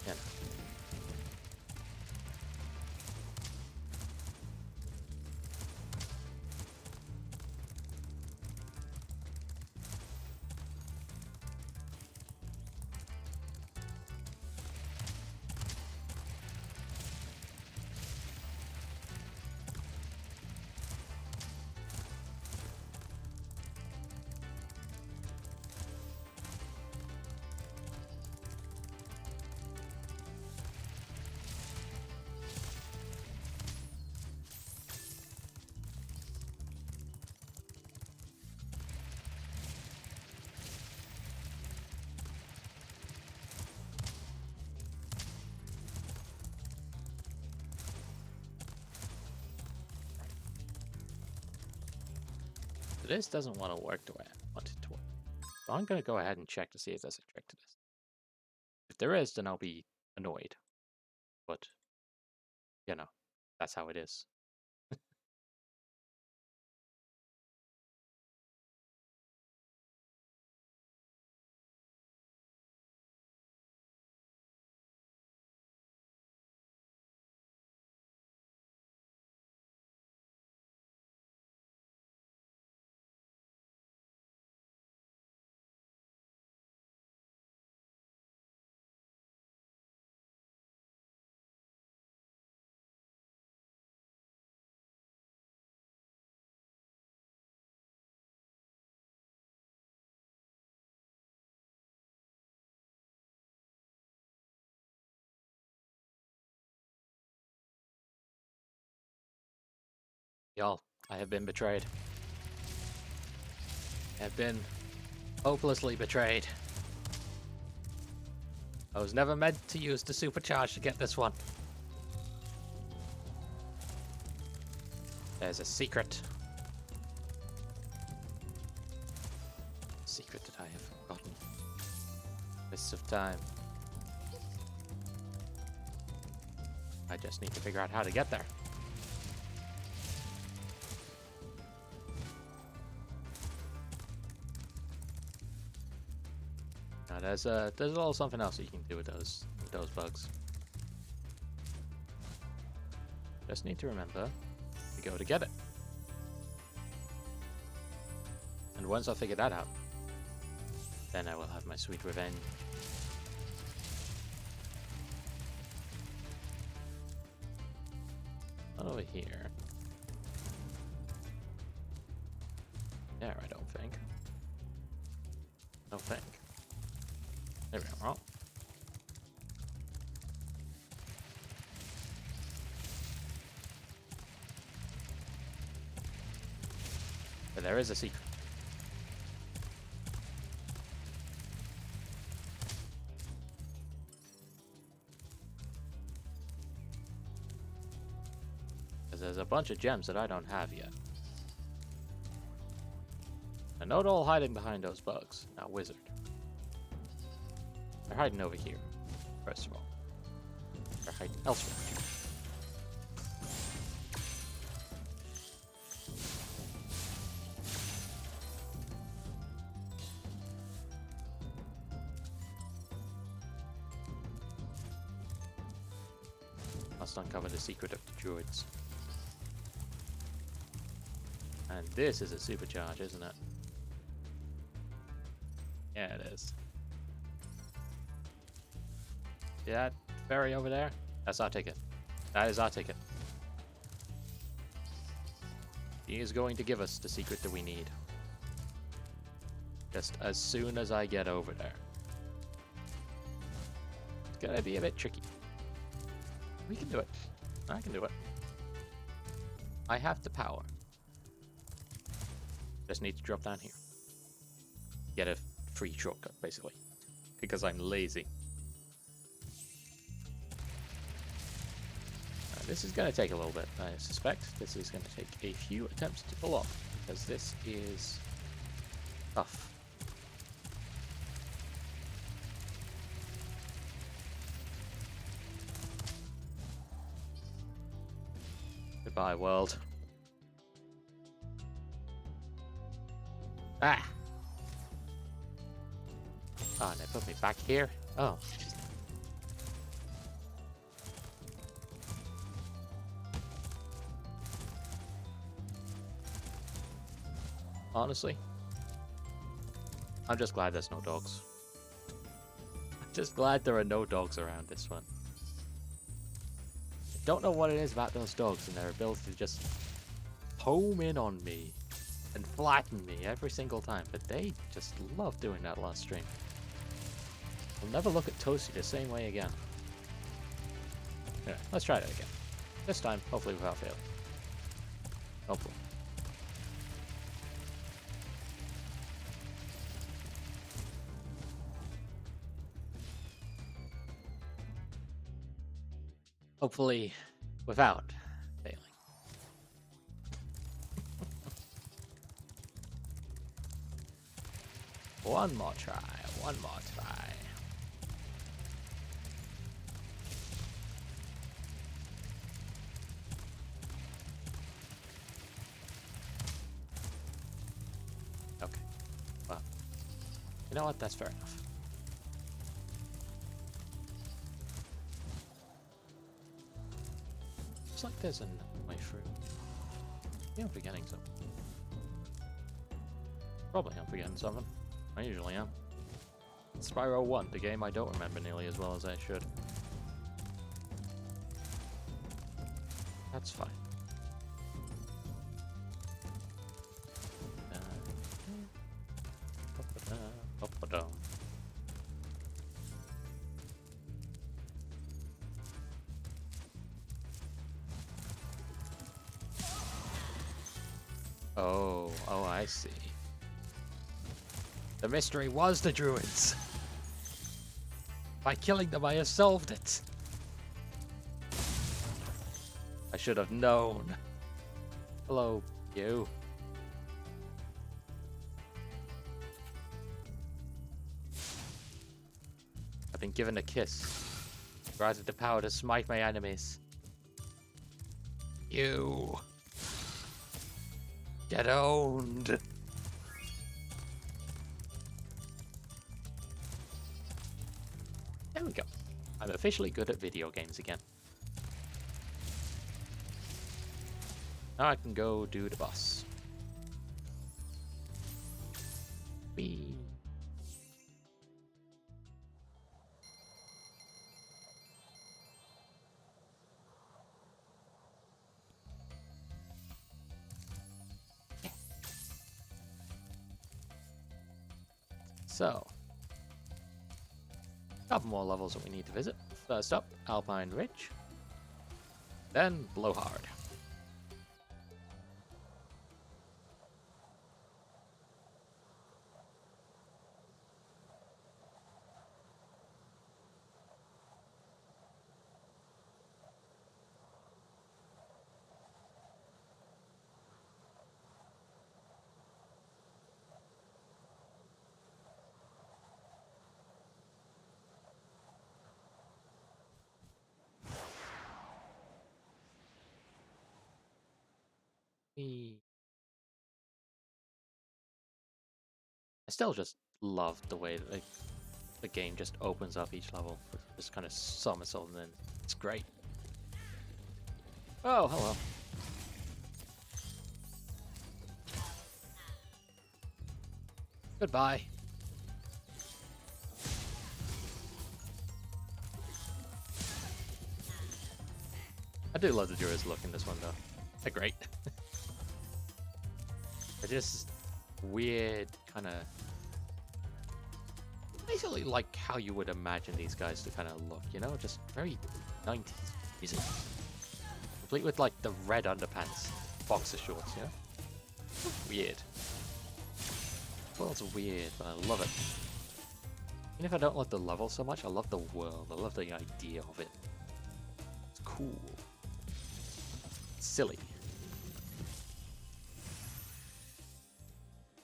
Yeah. This doesn't want to work the way I want it to work. So I'm going to go ahead and check to see if there's a trick to this. If there is, then I'll be annoyed. But, you know, that's how it is. Y'all, I have been betrayed. I have been hopelessly betrayed. I was never meant to use the supercharge to get this one. There's a secret. Secret that I have forgotten. Mists of time. I just need to figure out how to get there. Now there's a little something else that you can do with those bugs. Just need to remember to go to get it. And once I figure that out, then I will have my sweet revenge. Not over here. There, I don't think. Don't think. There we go. But there is a secret. Because there's a bunch of gems that I don't have yet. And not all hiding behind those bugs. Now, wizard. They're hiding over here, first of all. They're hiding elsewhere. Must uncover the secret of the druids. And this is a supercharge, isn't it? Yeah, it is. See that ferry over there? That's our ticket. That is our ticket. He is going to give us the secret that we need. Just as soon as I get over there. It's gonna be a bit tricky. We can do it. I can do it. I have the power. Just need to drop down here. Get a free shortcut, basically. Because I'm lazy. This is going to take a little bit, I suspect. This is going to take a few attempts to pull off. Because this is tough. Goodbye, world. Ah! Ah, and they put me back here. Oh. Honestly, I'm just glad there's no dogs. I'm just glad there are no dogs around this one. I don't know what it is about those dogs and their ability to just home in on me and flatten me every single time, but they just love doing that last stream. I'll never look at Toasty the same way again. Yeah, let's try that again. This time, hopefully without fail. Hopefully. Hopefully without failing. One more try, one more try. Okay. Well, you know what? That's fair enough. Looks like there's another way through. Yeah, I'm forgetting something. Probably I'm forgetting something. I usually am. Spyro 1, the game I don't remember nearly as well as I should. That's fine. Oh, I see. The mystery was the druids. By killing them, I have solved it. I should have known. Hello, you. I've been given a kiss. Granted the power to smite my enemies. You. Get owned. There we go. I'm officially good at video games again. Now I can go do the boss. Whee. So, a couple more levels that we need to visit. First up, Alpine Ridge. Then Blowhard. I still just love the way that the game just opens up each level, just kind of somersaulting in. It's great. Oh, hello. Goodbye. I do love the Druid's look in this one, though. They're great. They're just weird, kind of... basically like how you would imagine these guys to kind of look, you know? Just very 90s music. Complete with, like, the red underpants. Boxer shorts, you know? Weird. Well, it's weird, but I love it. Even if I don't like the level so much, I love the world. I love the idea of it. It's cool. It's silly.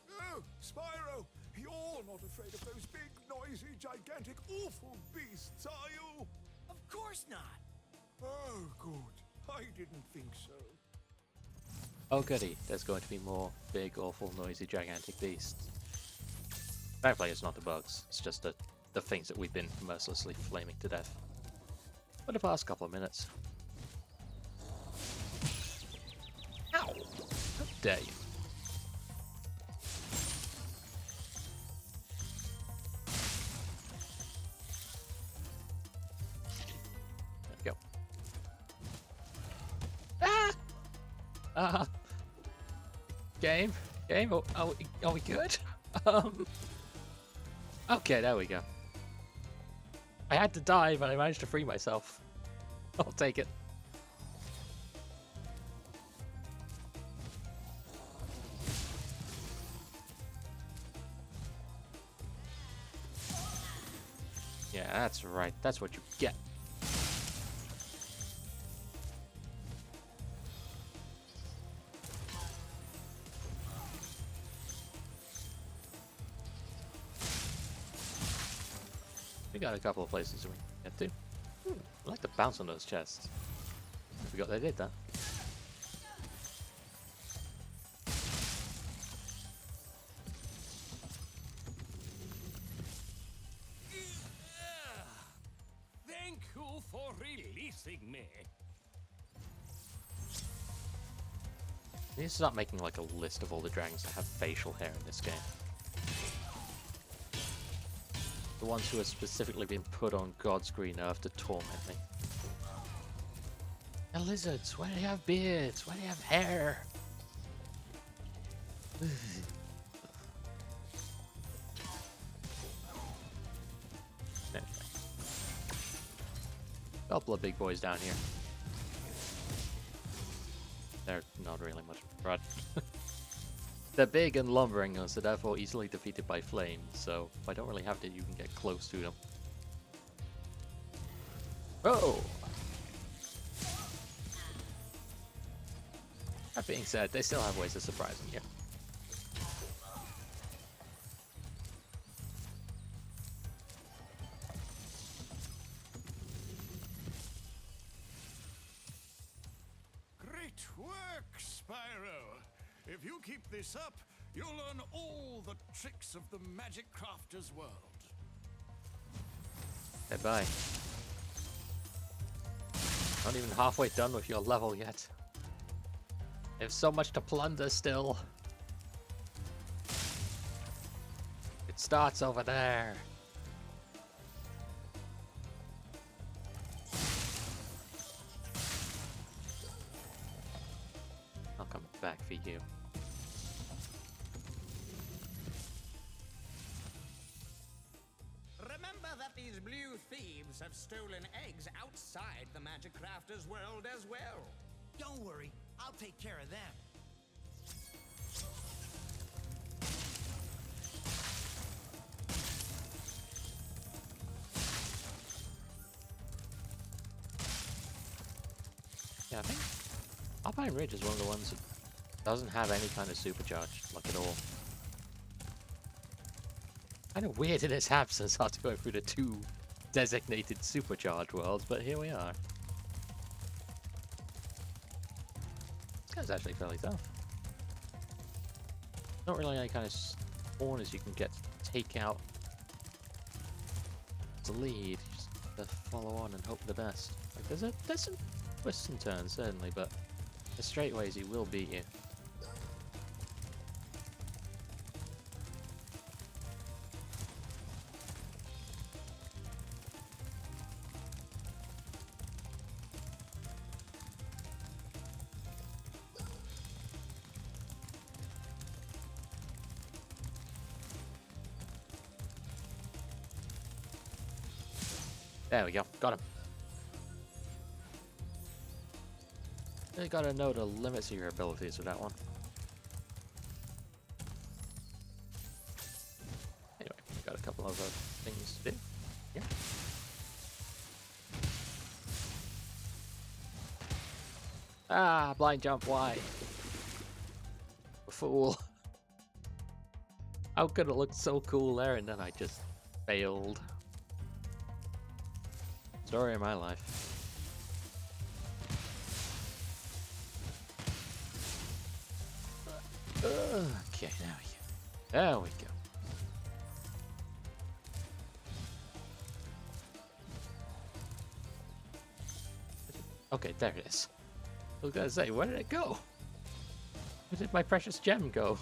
Oh, Spyro! You're not afraid of those big, noisy, gigantic, awful beasts, are you? Of course not. Oh, good. I didn't think so. Oh goody, there's going to be more big, awful, noisy, gigantic beasts. Thankfully, it's not the bugs. It's just the things that we've been mercilessly flaming to death for the past couple of minutes. Ow! How dare you? There we go. Ah! Game? Are we good? Okay, there we go. I had to die, but I managed to free myself. I'll take it. Yeah, that's right. That's what you get. We got a couple of places we can get to. I like to bounce on those chests. I forgot they did that. Thank you for releasing me. I need to start making like a list of all the dragons that have facial hair in this game. The ones who have specifically been put on God's green earth to torment me. The lizards, why do they have beards? Why do they have hair? Anyway. Couple of big boys down here. They're not really much of a threat. They're big and lumbering, so therefore easily defeated by flames, so if I don't really have to, you can get close to them. Oh! That being said, they still have ways of surprising you. Great work, Spyro. If you keep this up, you'll learn all the tricks of the Magic Crafter's world. Goodbye. Not even halfway done with your level yet. There's so much to plunder still. It starts over there. I'll come back for you. Remember that these blue thieves have stolen eggs outside the Magic Crafter's world as well. Don't worry, I'll take care of them. Yeah, I think Alpine Ridge is one of the ones that doesn't have any kind of supercharge, like at all. Kind of weird in its absence after going through the two designated supercharge worlds, but here we are. This guy's actually fairly tough. Not really any kind of spawners you can get to take out to lead. Just to follow on and hope for the best. Like there's some twists and turns certainly, but the straightaways he will beat you. There we go, got him. You gotta know the limits of your abilities with that one. Anyway, got a couple of things to do. Yeah. Ah, blind jump, why? Fool. How could it look so cool there and then I just failed? Story of my life. Okay, there we go. There we go. Okay, there it is. I was gonna say, where did it go? Where did my precious gem go?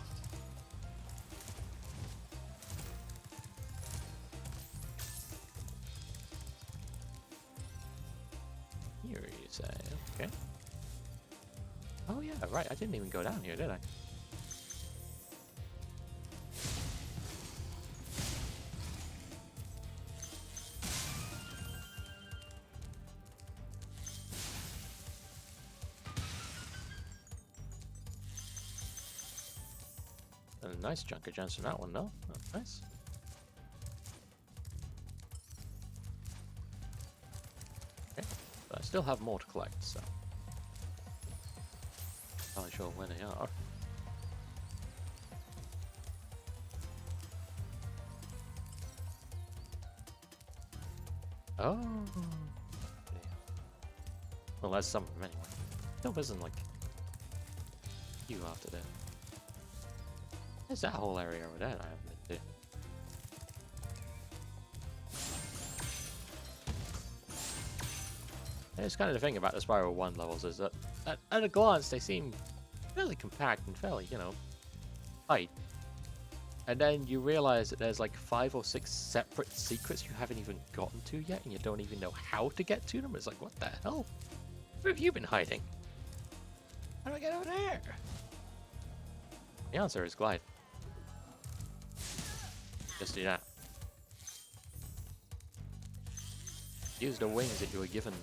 Here you say, okay. Oh yeah, right, I didn't even go down here, did I? A nice chunk of gems from that one, though. Oh, nice. Okay, but I still have more to collect, so. Not really sure where they are. Oh. Yeah. Well, that's some of them anyway. There wasn't like you after that. There's that whole area over there that I haven't been to. And it's kind of the thing about the Spyro 1 levels is that at a glance they seem fairly compact and fairly, you know, tight. And then you realize that there's like 5 or 6 separate secrets you haven't even gotten to yet, and you don't even know how to get to them. It's like, what the hell? Where have you been hiding? How do I get over there? The answer is glide. Just do that. Use the wings that you were given.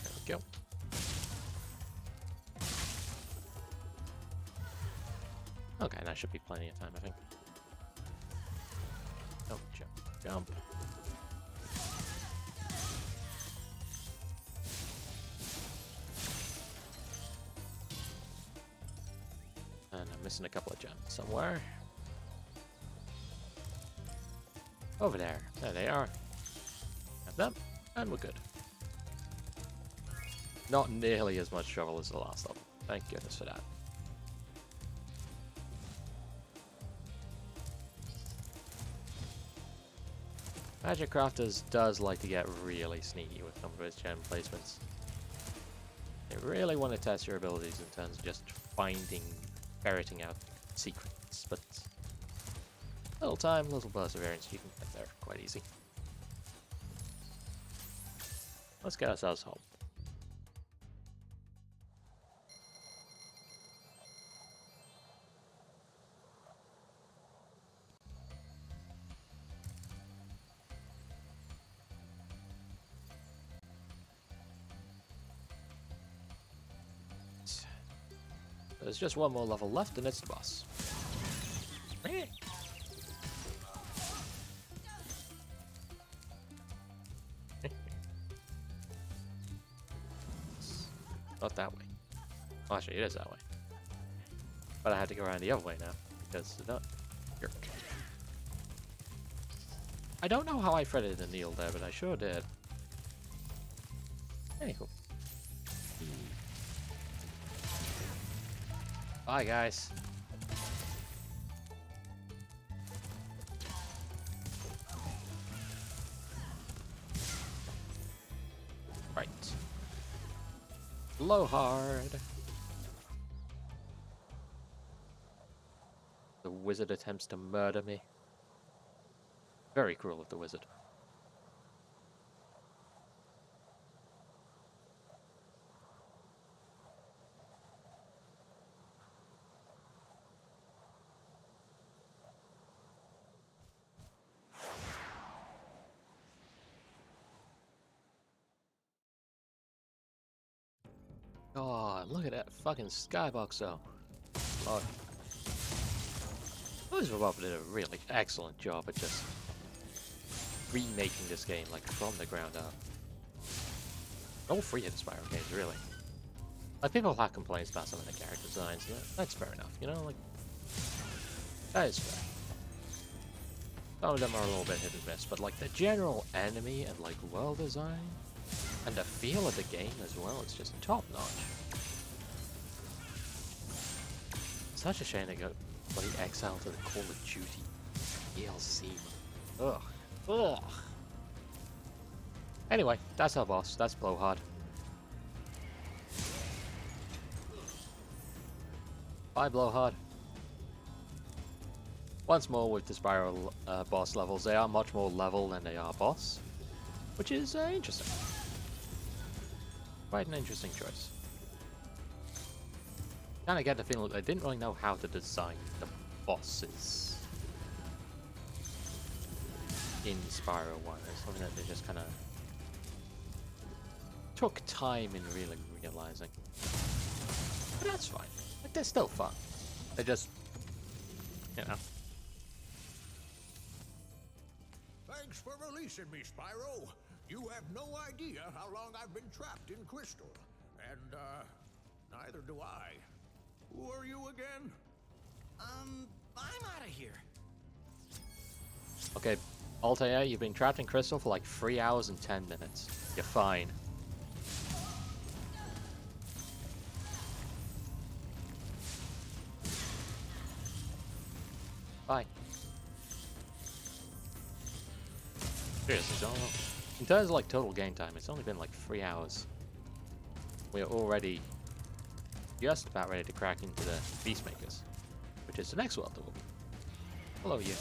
There we go. Okay, that should be plenty of time, I think. Oh, jump, jump. And I'm missing a couple of gems somewhere. Over there. There they are. Have them, and we're good. Not nearly as much trouble as the last level. Thank goodness for that. Magic Crafters does like to get really sneaky with some of its gem placements. They really want to test your abilities in terms of just ferreting out secrets, but little time, little perseverance, you can get there quite easy. Let's get ourselves home. There's just one more level left, and it's the boss. Not that way. Oh, actually, it is that way. But I had to go around the other way now, because it's not... Jerk. I don't know how I threaded the needle there, but I sure did. Anywho. Bye, guys. Right. Blow hard. The wizard attempts to murder me. Very cruel of the wizard. God, look at that fucking skybox though. Lord. Those Robot did a really excellent job at just remaking this game like from the ground up. All three of the Spyro games, really. Like, people have complaints about some of the character designs, and that's fair enough, you know, like, that is fair. Some of them are a little bit hit and miss, but like the general enemy and like world design, and the feel of the game as well, it's just top notch. such a shame they got bloody exiled to the Call of Duty DLC. Ugh. Ugh. Anyway, that's our boss. That's Blowhard. Bye, Blowhard. Once more with the Spyro boss levels, they are much more level than they are boss, which is interesting. Quite an interesting choice. Kind of get the feeling that they didn't really know how to design the bosses in Spyro 1. It's something that they just kind of took time in really realizing. But that's fine. Like, they're still fun. They just, you know. Thanks for releasing me, Spyro. You have no idea how long I've been trapped in Crystal. And, neither do I. Who are you again? I'm out of here. Okay, Altair, you've been trapped in Crystal for like 3 hours and 10 minutes. You're fine. Bye. Seriously, don't know. In terms of like total game time, it's only been like 3 hours. We're already just about ready to crack into the Beastmakers, which is the next world that will be. Hello, you.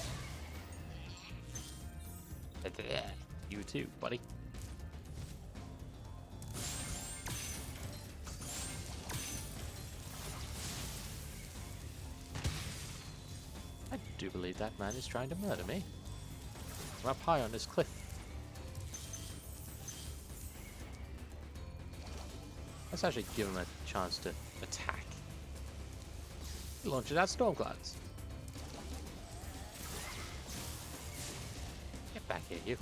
You too, buddy. I do believe that man is trying to murder me. I'm up high on this cliff. Let's actually give him a chance to attack. Launch it out storm clouds. Get back here, you.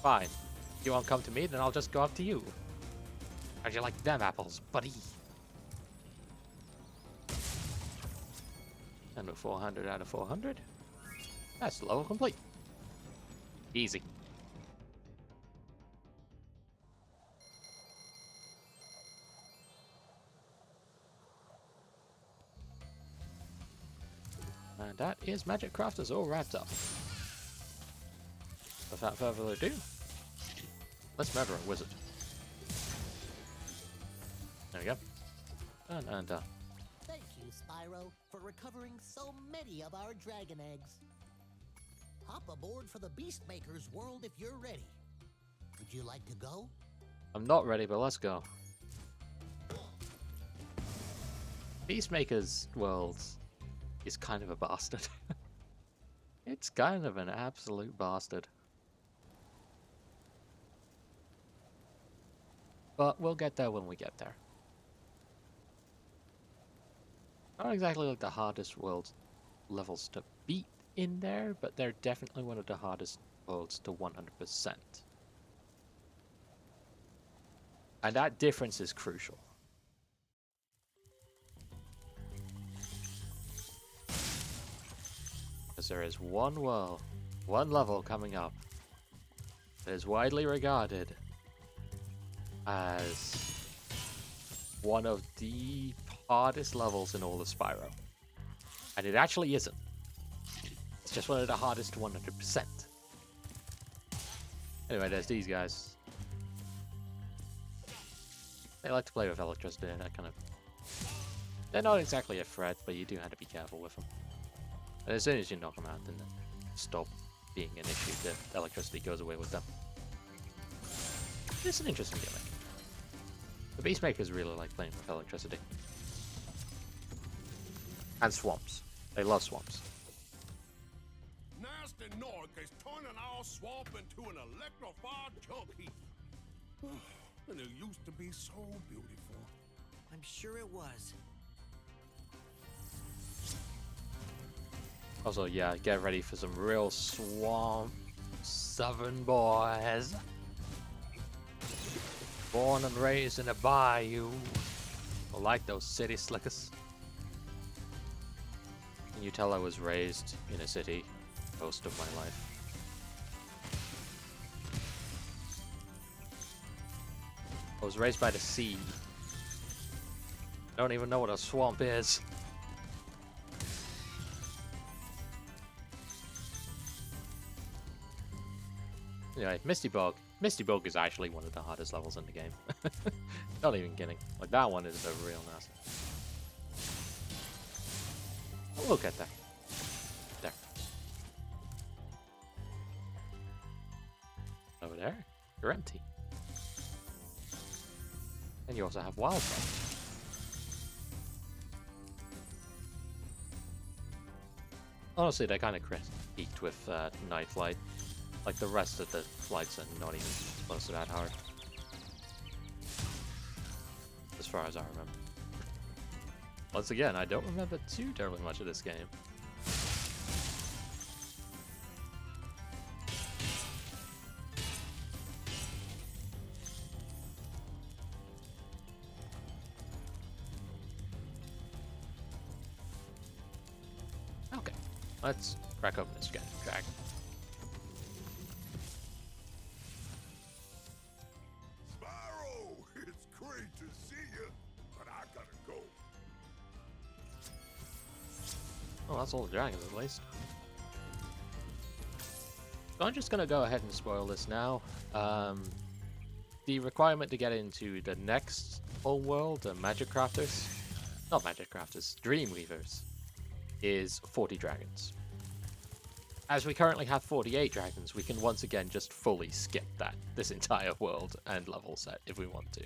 Fine. You won't come to me, then I'll just go after you. How'd you like them apples, buddy? And a 400 out of 400. That's level complete. Easy. And that is Magic Crafters all wrapped up. Without further ado, let's murder a wizard. There we go. And done. Thank you, Spyro, for recovering so many of our dragon eggs. Hop aboard for the Beastmaker's world if you're ready. Would you like to go? I'm not ready, but let's go. Beastmaker's world is kind of a bastard. It's kind of an absolute bastard. But we'll get there when we get there. Not exactly like the hardest world levels to beat in there, but they're definitely one of the hardest worlds to 100%. And that difference is crucial. Because there is one world, one level coming up that is widely regarded as one of the hardest levels in all of Spyro. And it actually isn't. It's just one of the hardest to 100%. Anyway, there's these guys. They like to play with electricity and that kind of... They're not exactly a threat, but you do have to be careful with them. And as soon as you knock them out, then they stop being an issue. The electricity goes away with them. It's an interesting gimmick. The Beastmakers really like playing with electricity. And swamps. They love swamps. Nasty Nork is turning our swamp into an electrified chunk heap. And it used to be so beautiful. I'm sure it was. Also, yeah, get ready for some real swamp southern boys. Born and raised in a bayou. I like those city slickers. Can you tell I was raised in a city most of my life? I was raised by the sea. I don't even know what a swamp is. Anyway, Misty Bog. Misty Bog is actually one of the hardest levels in the game. Not even kidding. Like, that one is a real nasty. Oh, look at that. There. Over there, you're empty. And you also have wildfire. Honestly, they kind of peaked with Night Flight. Like, the rest of the flights are not even close to that hard. As far as I remember. Once again, I don't remember too terribly much of this game. Okay, let's crack open this dragon. Spyro, it's great to see you, but I gotta go. Oh, that's all the dragons at least. So I'm just gonna go ahead and spoil this now. The requirement to get into the next whole world, Magic Crafters, not Magic Crafters, Dreamweavers, is 40 dragons. As we currently have 48 dragons, we can once again just fully skip this entire world and level set if we want to.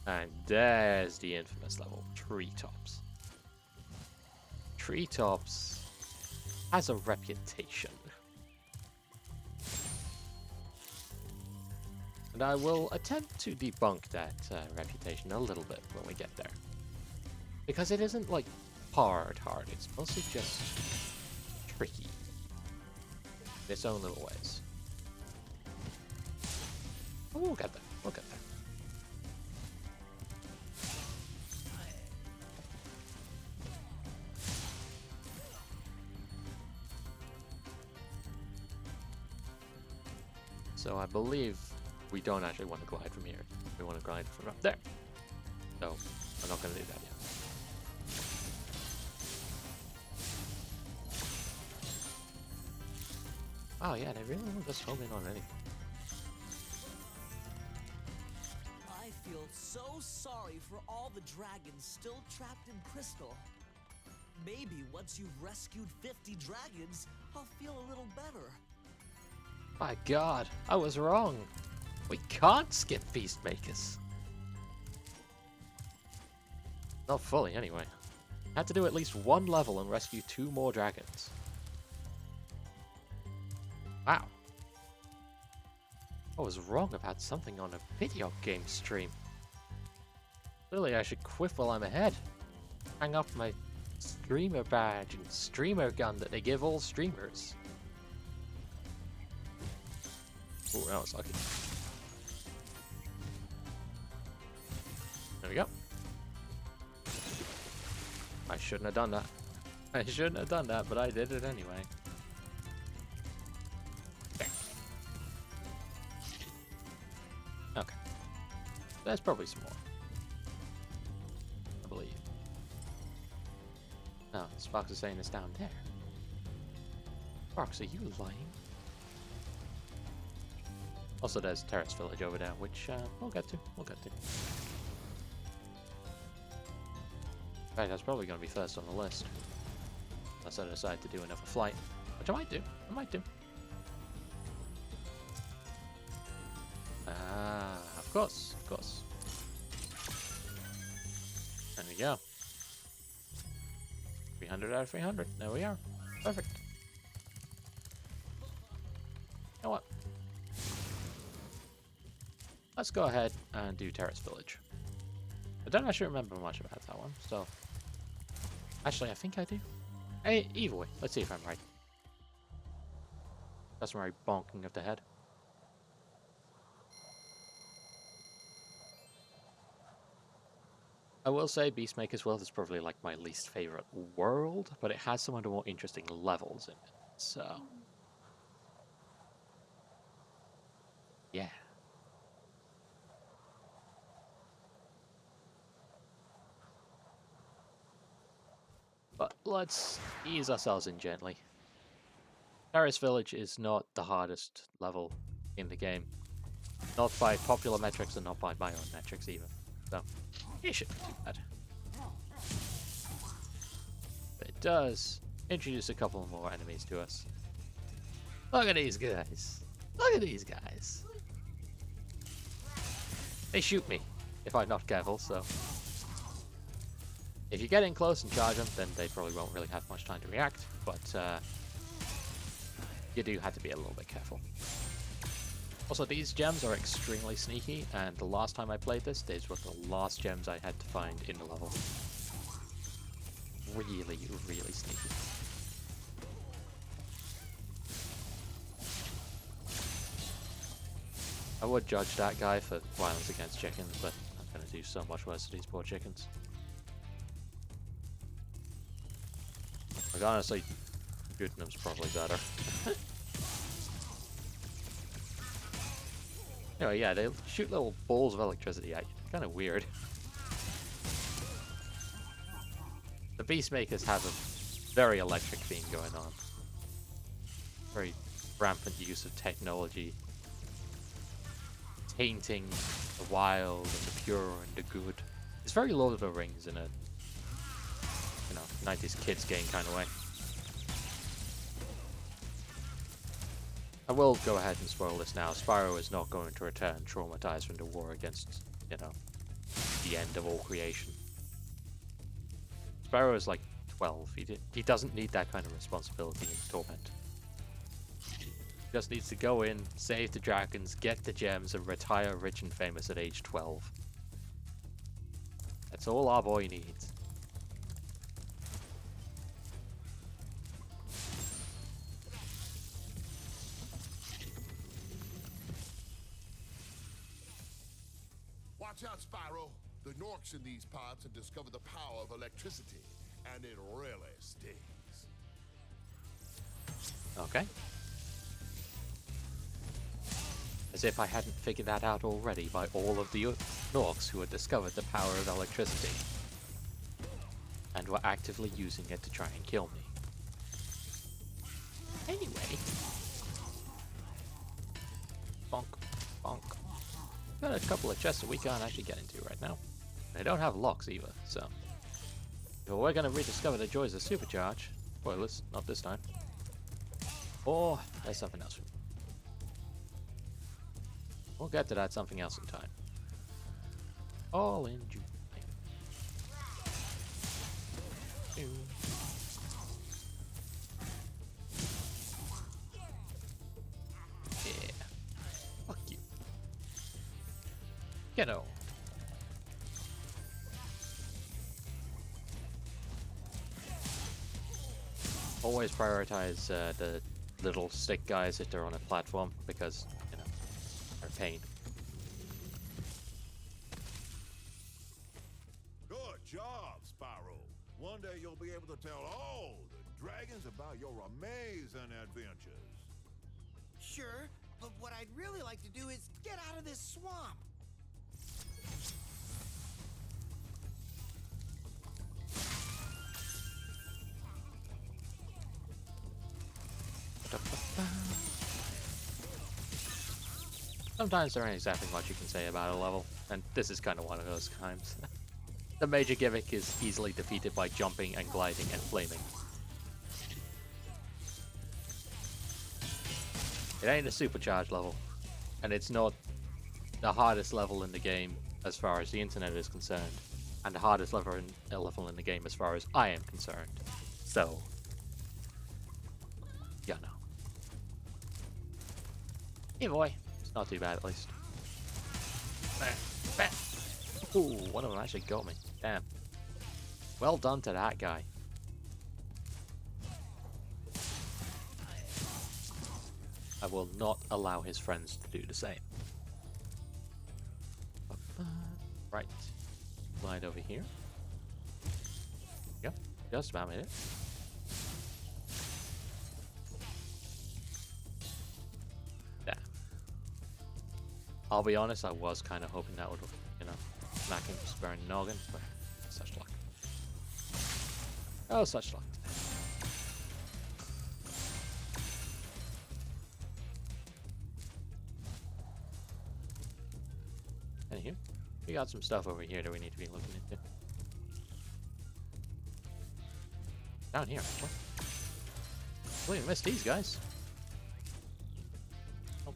And there's the infamous level, Treetops. Treetops has a reputation. And I will attempt to debunk that reputation a little bit when we get there. Because it isn't like hard, it's mostly just tricky. In its own little ways. Oh, we'll get there, we'll get there. So I believe we don't actually want to glide from here. We want to glide from up there. So I'm not going to do that yet. Oh yeah, they really want us home in on anything. I feel so sorry for all the dragons still trapped in Crystal. Maybe once you've rescued 50 dragons, I'll feel a little better. My god, I was wrong. We can't skip Beastmakers. Not fully, anyway. Had to do at least one level and rescue 2 more dragons. Wow. I was wrong about something on a video game stream. Clearly I should quit while I'm ahead. Hang up my streamer badge and streamer gun that they give all streamers. Ooh, that was lucky. There we go. I shouldn't have done that. I shouldn't have done that, but I did it anyway. There. Okay. There's probably some more. I believe. No, Sparks is saying it's down there. Sparks, are you lying? Also, there's Terrace Village over there, which we'll get to. We'll get to. In fact, that's probably going to be first on the list. Unless I decide to do another flight. Which I might do. I might do. Ah, of course. Of course. There we go. 300 out of 300. There we are. Perfect. You know what? Let's go ahead and do Terrace Village. I don't actually remember much about that one, so... Actually, I think I do. Hey, either way, let's see if I'm right. Customary bonking of the head. I will say Beastmaker's World is probably like my least favorite world, but it has some of the more interesting levels in it, so... Yeah. let's ease ourselves in gently. Paris Village is not the hardest level in the game. Not by popular metrics and not by my own metrics even. So, it shouldn't be too bad. But it does introduce a couple more enemies to us. Look at these guys. Look at these guys. They shoot me if I'm not careful, so... If you get in close and charge them, then they probably won't really have much time to react, but you do have to be a little bit careful. Also, these gems are extremely sneaky, and the last time I played this, these were the last gems I had to find in the level. Really, really sneaky. I would judge that guy for violence against chickens, but I'm gonna do so much worse to these poor chickens. Like, honestly, shooting them's probably better. Anyway, yeah, they shoot little balls of electricity at you. Kind of weird. The Beastmakers have a very electric theme going on. Very rampant use of technology. Tainting the wild and the pure and the good. It's very Lord of the Rings in a, you know, 90s kids game kind of way. I will go ahead and spoil this now. Spyro is not going to return traumatized from the war against, you know, the end of all creation. Spyro is like 12. He doesn't need that kind of responsibility and torment. He just needs to go in, save the dragons, get the gems, and retire rich and famous at age 12. That's all our boy needs. Watch out, Spyro. The Norks in these parts have discovered the power of electricity, and it really stings. Okay. As if I hadn't figured that out already by all of the Norks who had discovered the power of electricity. And were actively using it to try and kill me. Anyway. Bonk. Bonk. Got a couple of chests that we can't actually get into right now. They don't have locks either, so... If we're gonna rediscover the joys of Supercharge. Spoilers, not this time. Or there's something else. We'll get to that something else in time. All in June. Yeah. Fuck you. Get on. Always prioritize the little stick guys if they're on a platform because, you know, they're a pain. Good job, Spyro. One day you'll be able to tell all the dragons about your amazing adventures. Sure, but what I'd really like to do is get out of this swamp. Sometimes there ain't exactly much you can say about a level, and this is kind of one of those times. The major gimmick is easily defeated by jumping and gliding and flaming. It ain't a supercharged level, and it's not the hardest level in the game as far as the internet is concerned, and the hardest level in the game as far as I am concerned. So, yeah, no. Hey boy, it's not too bad at least. Ooh, one of them actually got me. Damn. Well done to that guy. I will not allow his friends to do the same. Right. Slide over here. Yep, just about made it. Damn. I'll be honest, I was kind of hoping that would, you know, smack him, spare noggin, but such luck. Oh, such luck. Anywho, we got some stuff over here that we need to be looking into. Down here, actually. Completely missed these guys. Nope.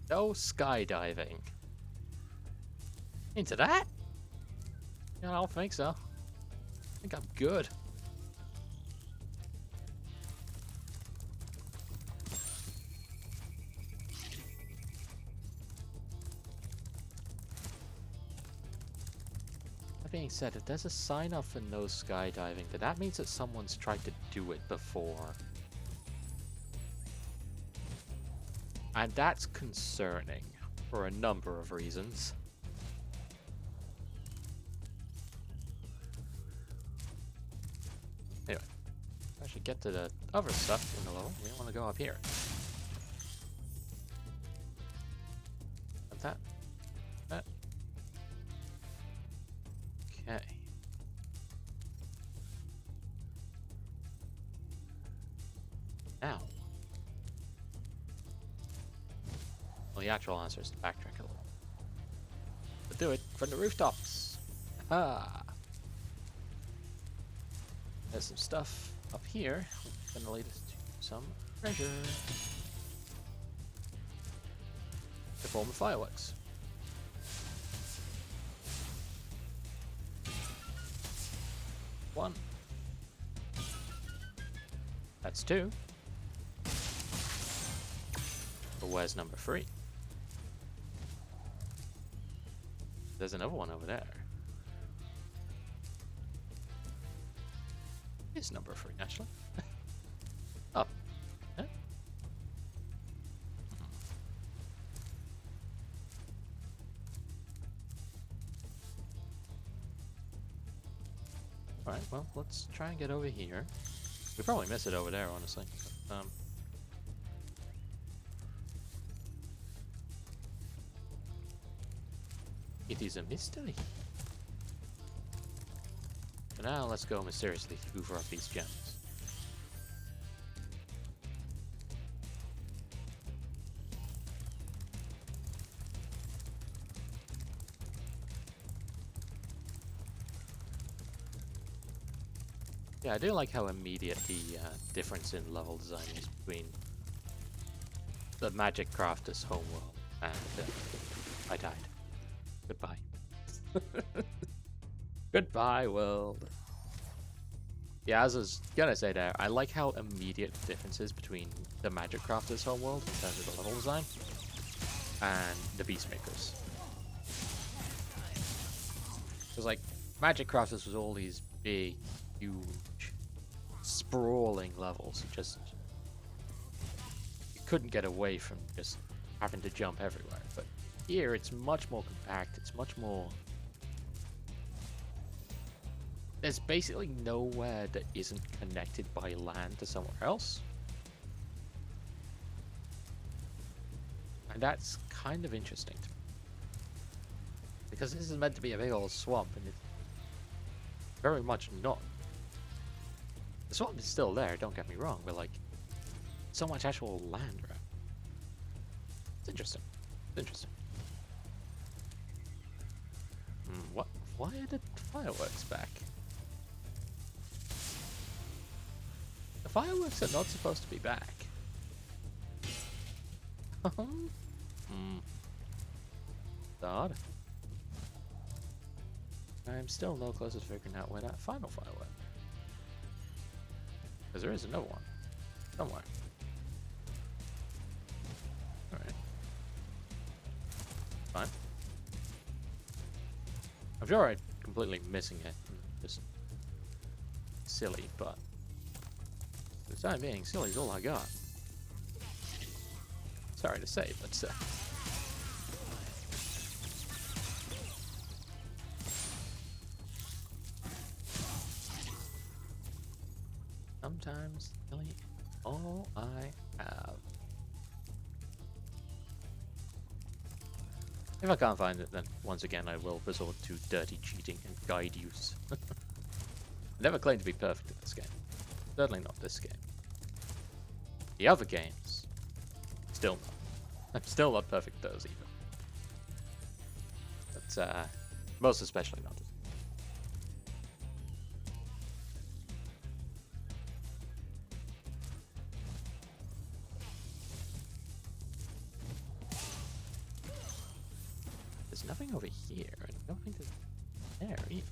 No skydiving. Into that? Yeah, I don't think so. I think I'm good. That being said, if there's a sign up for no skydiving, then that means that someone's tried to do it before. And that's concerning for a number of reasons. Anyway, I should get to the other stuff in the level. We don't want to go up here. Like that. That. Okay. Now. Well, the actual answer is to backtrack a little. But do it from the rooftops. Ah. There's some stuff up here. Gonna lead us to some treasure. To form the fireworks. One. That's two. But where's number 3? There's another one over there. It's number 3, actually. Oh. Yeah. Alright, well, let's try and get over here. We probably miss it over there, honestly. But, it is a mystery. So now let's go mysteriously hoover up these gems. Yeah, I do like how immediate the difference in level design is between the Magic Crafters homeworld and I died. Goodbye. Goodbye, world. Yeah, as I was gonna say there, I like how immediate the difference is between the Magic Crafters homeworld in terms of the level design and the Beastmakers. Because, like, Magic Crafters was all these big, huge, sprawling levels. You couldn't get away from just having to jump everywhere. But here, it's much more compact. It's much more... There's basically nowhere that isn't connected by land to somewhere else. And that's kind of interesting to me. Because this is meant to be a big old swamp, and it's very much not. The swamp is still there, don't get me wrong, but like, so much actual land around. It's interesting. It's interesting. What? Why are the fireworks back? The fireworks are not supposed to be back. Odd. I'm still no closer to figuring out where that final firework. Because there is another one. Somewhere. Alright. Fine. I'm sure I'm completely missing it. Just silly, but for the time being, silly's all I got. Sorry to say, but sometimes silly all I have. If I can't find it, then once again I will resort to dirty cheating and guide use. I never claimed to be perfect in this game. Certainly not this game. The other games, still not. I'm still not perfect at those either. But most especially not. There's nothing over here, and I don't think there's there either.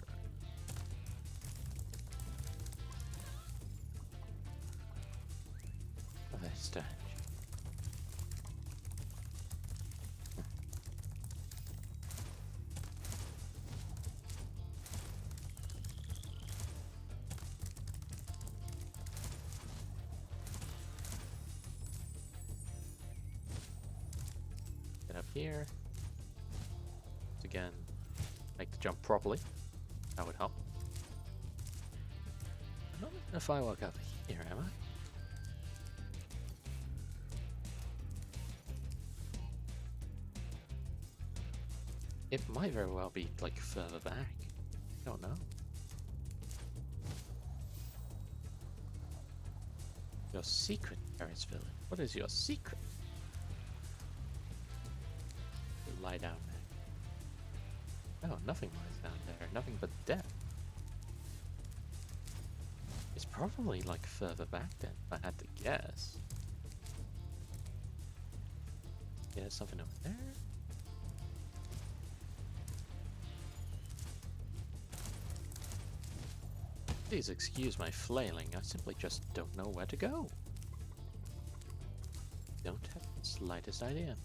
Oh, there's strange. Get up here. Again, make the jump properly. That would help. I'm not making a firework up here, am I? It might very well be, like, further back. I don't know. Your secret, Paris Village. What is your secret? Lie down there. Oh, nothing lies down there. Nothing but death. It's probably, like, further back then, if I had to guess. Yeah, there's something over there. Please excuse my flailing, I simply just don't know where to go. Don't have the slightest idea.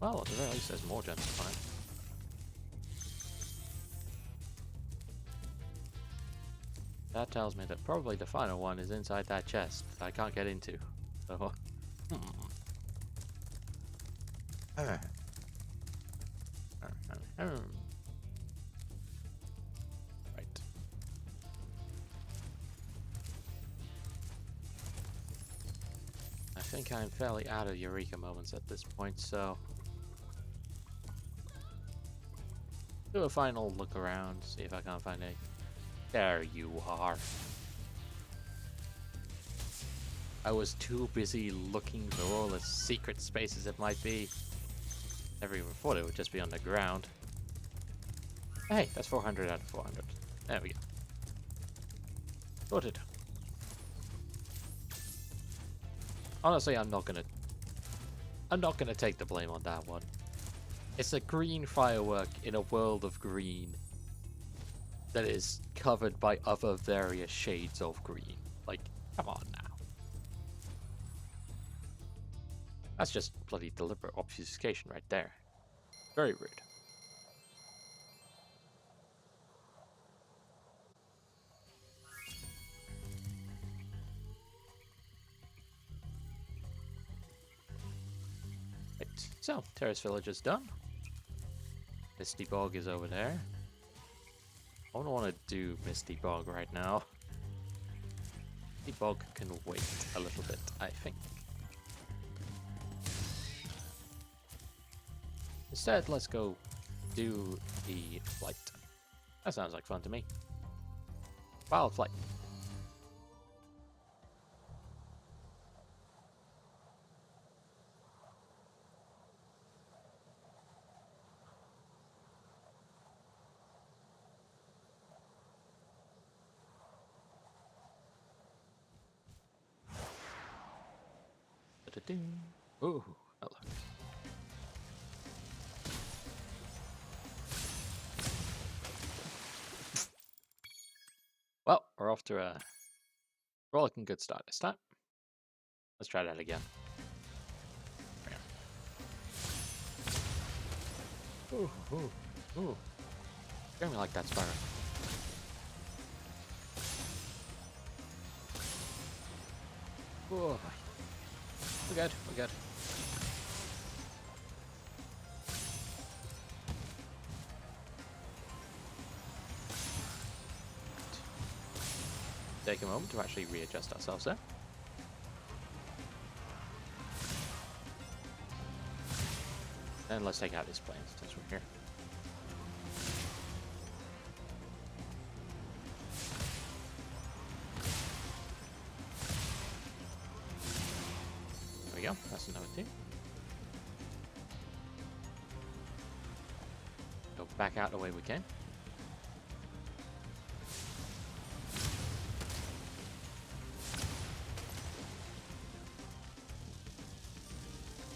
Well, at the very least there's more gems to find. That tells me that probably the final one is inside that chest that I can't get into. So, Right. I think I'm fairly out of Eureka moments at this point, so do a final look around, see if I can't find any. There you are. I was too busy looking for all the secret spaces it might be. Never even thought it would just be on the ground. Hey, that's 400 out of 400. There we go. Sorted. Honestly, I'm not gonna take the blame on that one. It's a green firework in a world of green that is covered by other various shades of green. Like, come on now. That's just bloody deliberate obfuscation right there. Very rude. Right, so, Terrace Village is done. Misty Bog is over there. I don't want to do Misty Bog right now. Misty Bog can wait a little bit, I think. Instead, let's go do the flight. That sounds like fun to me. Wild flight. Ooh, hello. Well, we're off to a rollicking good start this time. Let's try that again. Ooh, ooh, ooh. You're me like that, Spyro. Oh, we're good, we're good. take a moment to actually readjust ourselves there. And let's take out this plane since we're here. There we go, that's another two. Go back out the way we came.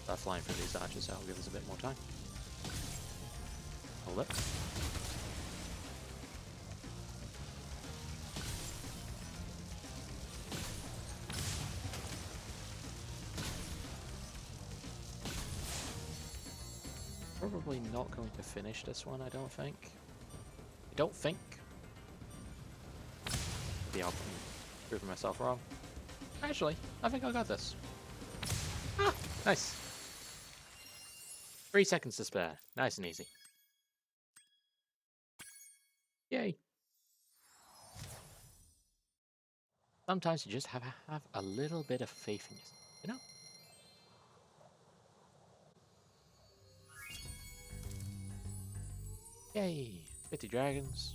Start flying through these arches, that'll give us a bit more time. Hold it. Probably not going to finish this one, I don't think. I don't think. Maybe I'll prove myself wrong. Actually, I think I got this. Ah, nice. 3 seconds to spare. Nice and easy. Yay. Sometimes you just have to have a little bit of faith in yourself, you know? Yay! 50 dragons.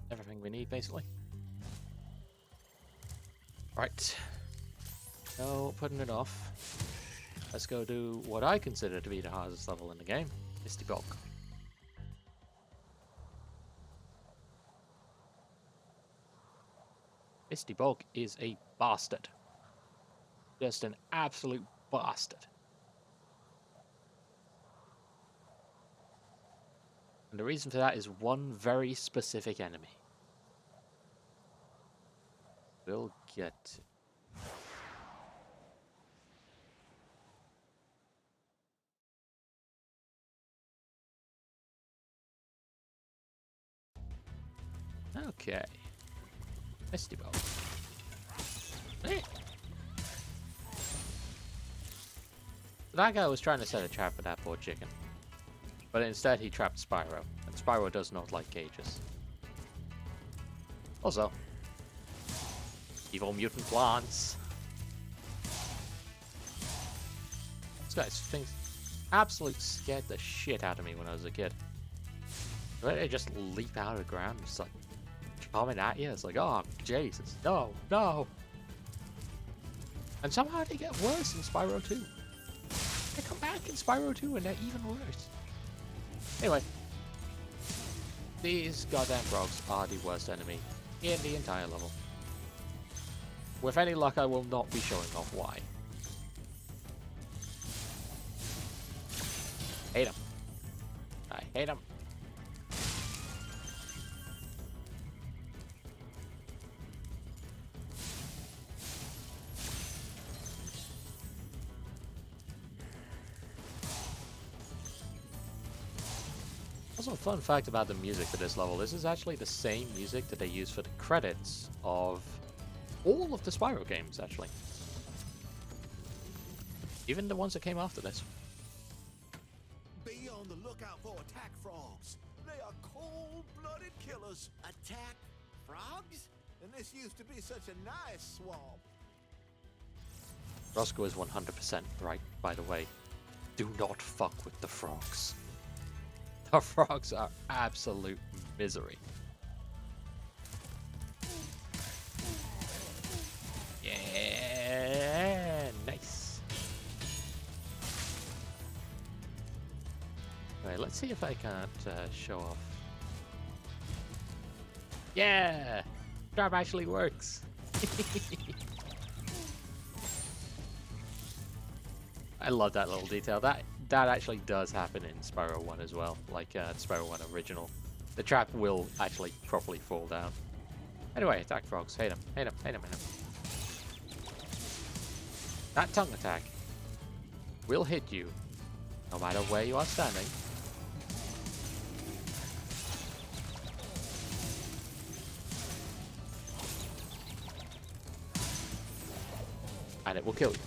Everything we need, basically. Right. No putting it off. Let's go do what I consider to be the hardest level in the game. Misty Bog. Misty Bog is a bastard. Just an absolute bastard. And the reason for that is one very specific enemy. We'll get... Okay. Misty Bog. Hey. That guy was trying to set a trap for that poor chicken. But instead he trapped Spyro. And Spyro does not like cages. Also, evil mutant plants. This guy's things absolutely scared the shit out of me when I was a kid. They just leap out of the ground, just like coming at you. It's like, oh Jesus, no, no. And somehow they get worse in Spyro 2. They come back in Spyro 2 and they're even worse. Anyway, these goddamn frogs are the worst enemy in the entire level. With any luck, I will not be showing off why. Hate them. I hate them. Also, a fun fact about the music for this level, this is actually the same music that they use for the credits of all of the Spyro games, actually. Even the ones that came after this. Be on the lookout for attack frogs. They are cold-blooded killers. Attack frogs? And this used to be such a nice swamp. Roscoe is 100% right, by the way. Do not fuck with the frogs. The frogs are absolute misery. Yeah, nice. Right, let's see if I can't show off. Yeah, trap actually works. I love that little detail. That actually does happen in Spyro 1 as well, like Spyro 1 original. The trap will actually properly fall down. Anyway, attack frogs. Hate them, hate them, hate them, hate them. That tongue attack will hit you no matter where you are standing. And it will kill you.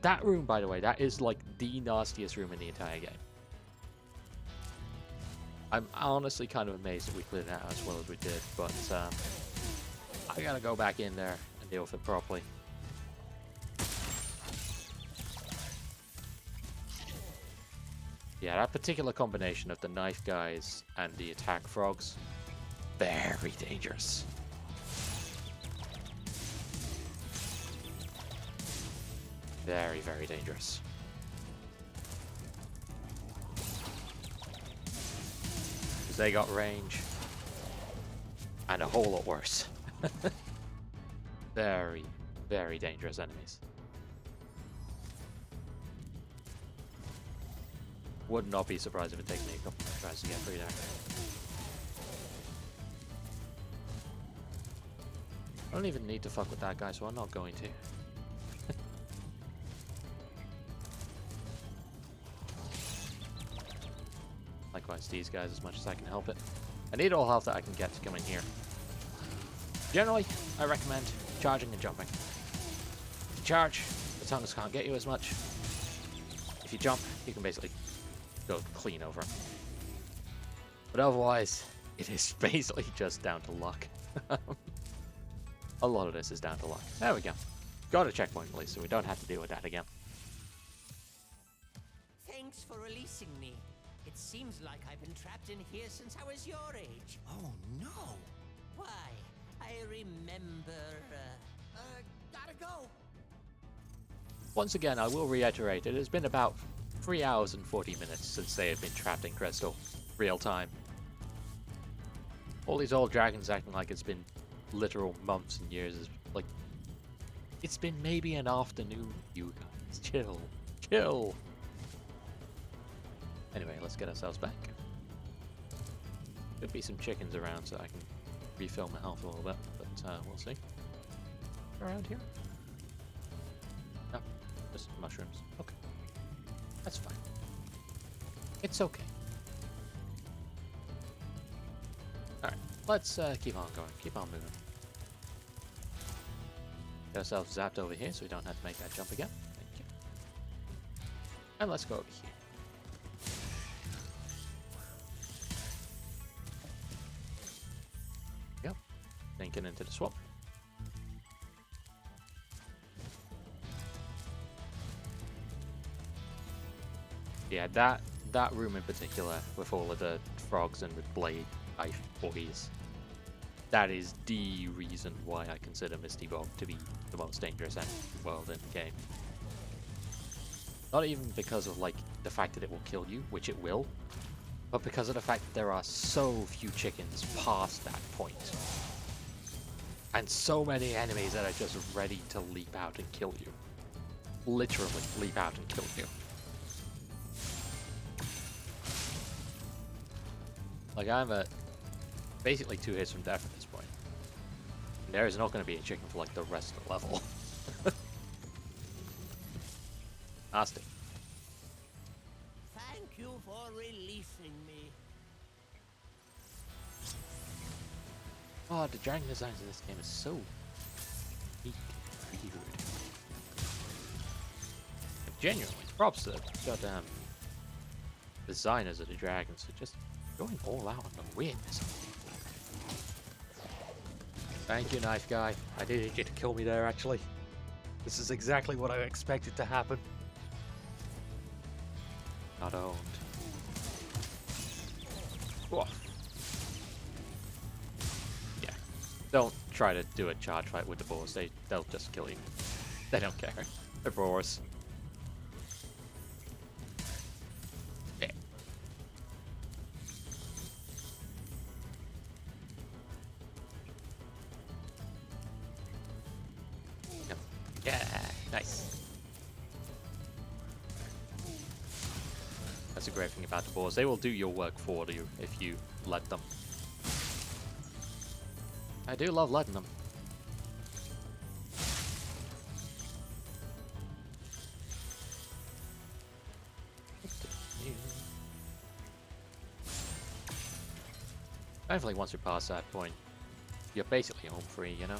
That room, by the way, that is like the nastiest room in the entire game. I'm honestly kind of amazed that we cleared it out as well as we did, but I gotta go back in there and deal with it properly. Yeah, that particular combination of the knife guys and the attack frogs, very dangerous. Very, very dangerous. Because they got range. And a whole lot worse. Very, very dangerous enemies. Would not be surprised if it takes me a couple of tries to get through there. I don't even need to fuck with that guy, so I'm not going to. Likewise, these guys as much as I can help it. I need all health that I can get to come in here. Generally, I recommend charging and jumping. If you charge, the tongues can't get you as much. If you jump, you can basically go clean over them. But otherwise, it is basically just down to luck. A lot of this is down to luck. There we go. Got a checkpoint, at least, so we don't have to deal with that again. Thanks for releasing me. It seems like I've been trapped in here since I was your age. Oh no! Why? I remember, Gotta go. Once again, I will reiterate, it has been about 3 hours and 40 minutes since they have been trapped in Crystal. Real time. All these old dragons acting like it's been literal months and years is like... It's been maybe an afternoon, you guys. Chill. Chill. Anyway, let's get ourselves back. Could be some chickens around so I can refill my health a little bit, but we'll see. Around here? No, just mushrooms. Okay. That's fine. It's okay. Alright, let's keep on going. Keep on moving. Get ourselves zapped over here so we don't have to make that jump again. Thank you. And let's go over here. Yep. Thinking into the swamp. Yeah, that room in particular, with all of the frogs and the blade knife boys, that is the reason why I consider Misty Bog to be the most dangerous enemy in the world in the game. Not even because of like the fact that it will kill you, which it will, but because of the fact that there are so few chickens past that point. And so many enemies that are just ready to leap out and kill you. Literally leap out and kill you. Like, I'm at basically 2 hits from death at this point. And there is not going to be a chicken for like the rest of the level. Nasty. thank you for releasing me. Oh, the dragon designs in this game is so unique and weird. Like, genuinely, props to the goddamn designers of the dragons for just going all out on the weirdness. Thank you, knife guy. I needed you to kill me there, actually. This is exactly what I expected to happen. Not owned. Whoa. Yeah. Don't try to do a charge fight with the boars. They'll just kill you. They don't care. They're boars. Yeah. Yep. Yeah. Nice. That's a great thing about the boars. They will do your work for you if you let them. I do love letting them. I feel like once you're past that point, you're basically home free, you know?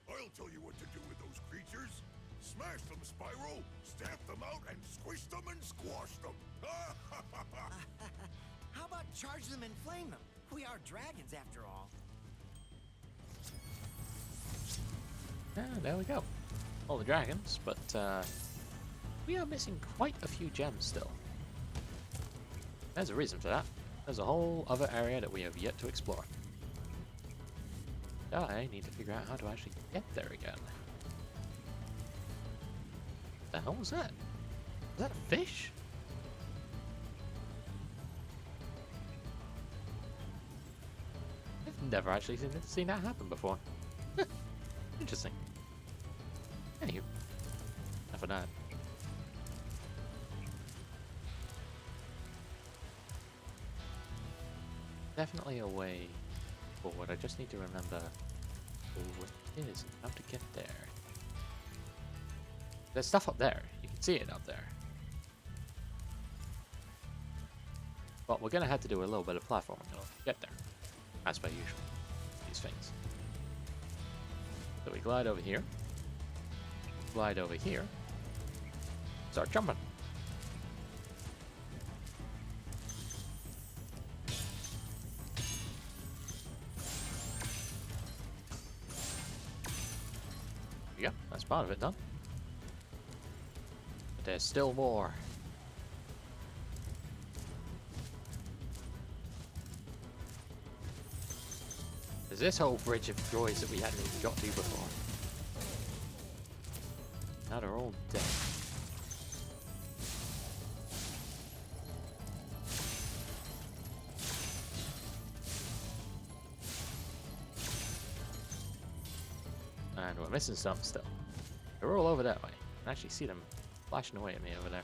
I'll tell you what to do with those and squish them and squash them. How about charge them and flame them? We are dragons after all. Yeah, there we go. All the dragons, but we are missing quite a few gems still. There's a reason for that. There's a whole other area that we have yet to explore. I need to figure out how to actually get there again. The hell was that? Was that a fish? I've never actually seen that happen before. Interesting. Anywho, enough of that. Definitely a way forward. I just need to remember what it is and how to get there. There's stuff up there. You can see it up there. But we're going to have to do a little bit of platforming in order to get there. As per usual. These things. So we glide over here. Glide over here. Start jumping. Yeah, that's part of it done. But there's still more. There's this whole bridge of droids that we hadn't even got to before. Now they're all dead. And we're missing some still. They're all over that way. I can actually see them flashing away at me over there.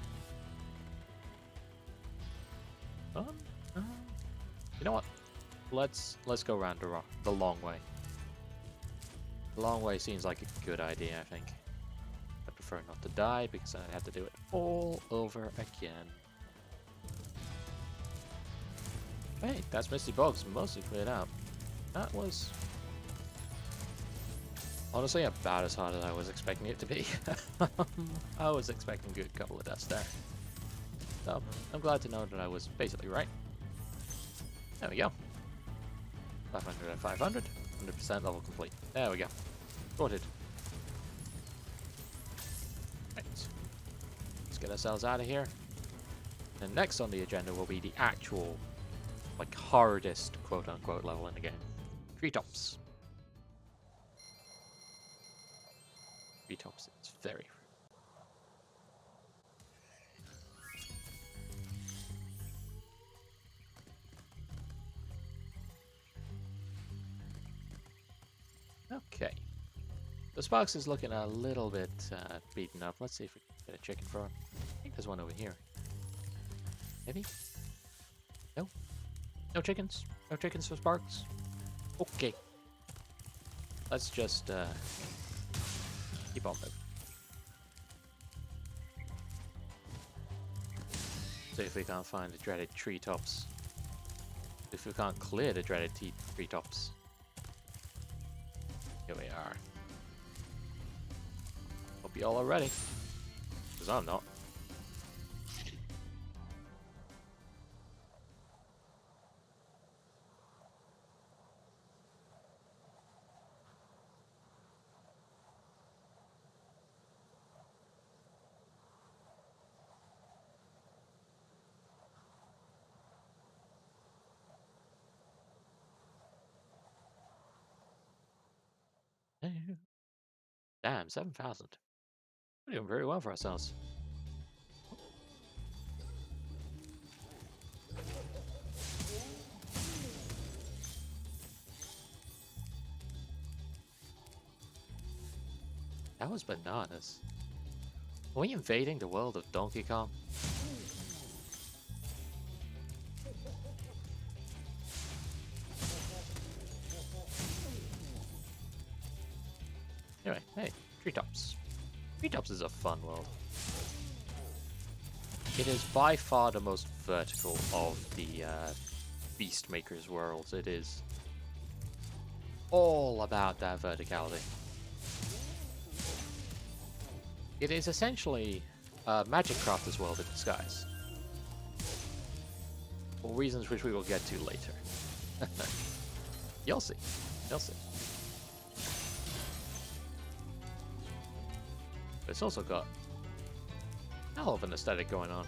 You know what? Let's go around the long way. The long way seems like a good idea, I think. I prefer not to die because then I'd have to do it all over again. Hey, that's Misty Bogs mostly cleared out. That was honestly about as hard as I was expecting it to be. I was expecting a good couple of deaths there. So, I'm glad to know that I was basically right. There we go. 500 and 500. 100% level complete. There we go. Sorted. Right. Let's get ourselves out of here. And next on the agenda will be the actual, like, hardest quote-unquote level in the game. Treetops. Treetops is very... Okay. The Sparks is looking a little bit beaten up. Let's see if we can get a chicken for him. I think there's one over here. Maybe? No? No chickens? No chickens for Sparks? Okay. Let's just keep on moving. See if we can't find the dreaded treetops. If we can't clear the dreaded treetops. Here we are. Hope you all are ready. Because I'm not. Damn, 7,000. We're doing very well for ourselves. That was bananas. Are we invading the world of Donkey Kong? Anyway, hey, treetops. Treetops is a fun world. It is by far the most vertical of the Beast Maker's worlds. It is all about that verticality. It is essentially Magic Crafters World in disguise. For reasons which we will get to later. You'll see. You'll see. But it's also got a hell of an aesthetic going on.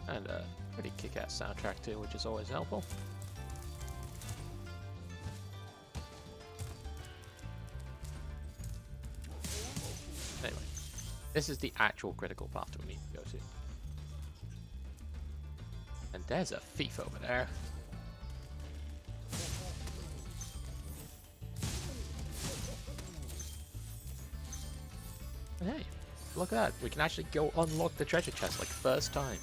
And a pretty kick-ass soundtrack too, which is always helpful. Anyway, this is the actual critical path that we need to go to. And there's a thief over there. And hey, look at that. We can actually go unlock the treasure chest like first time.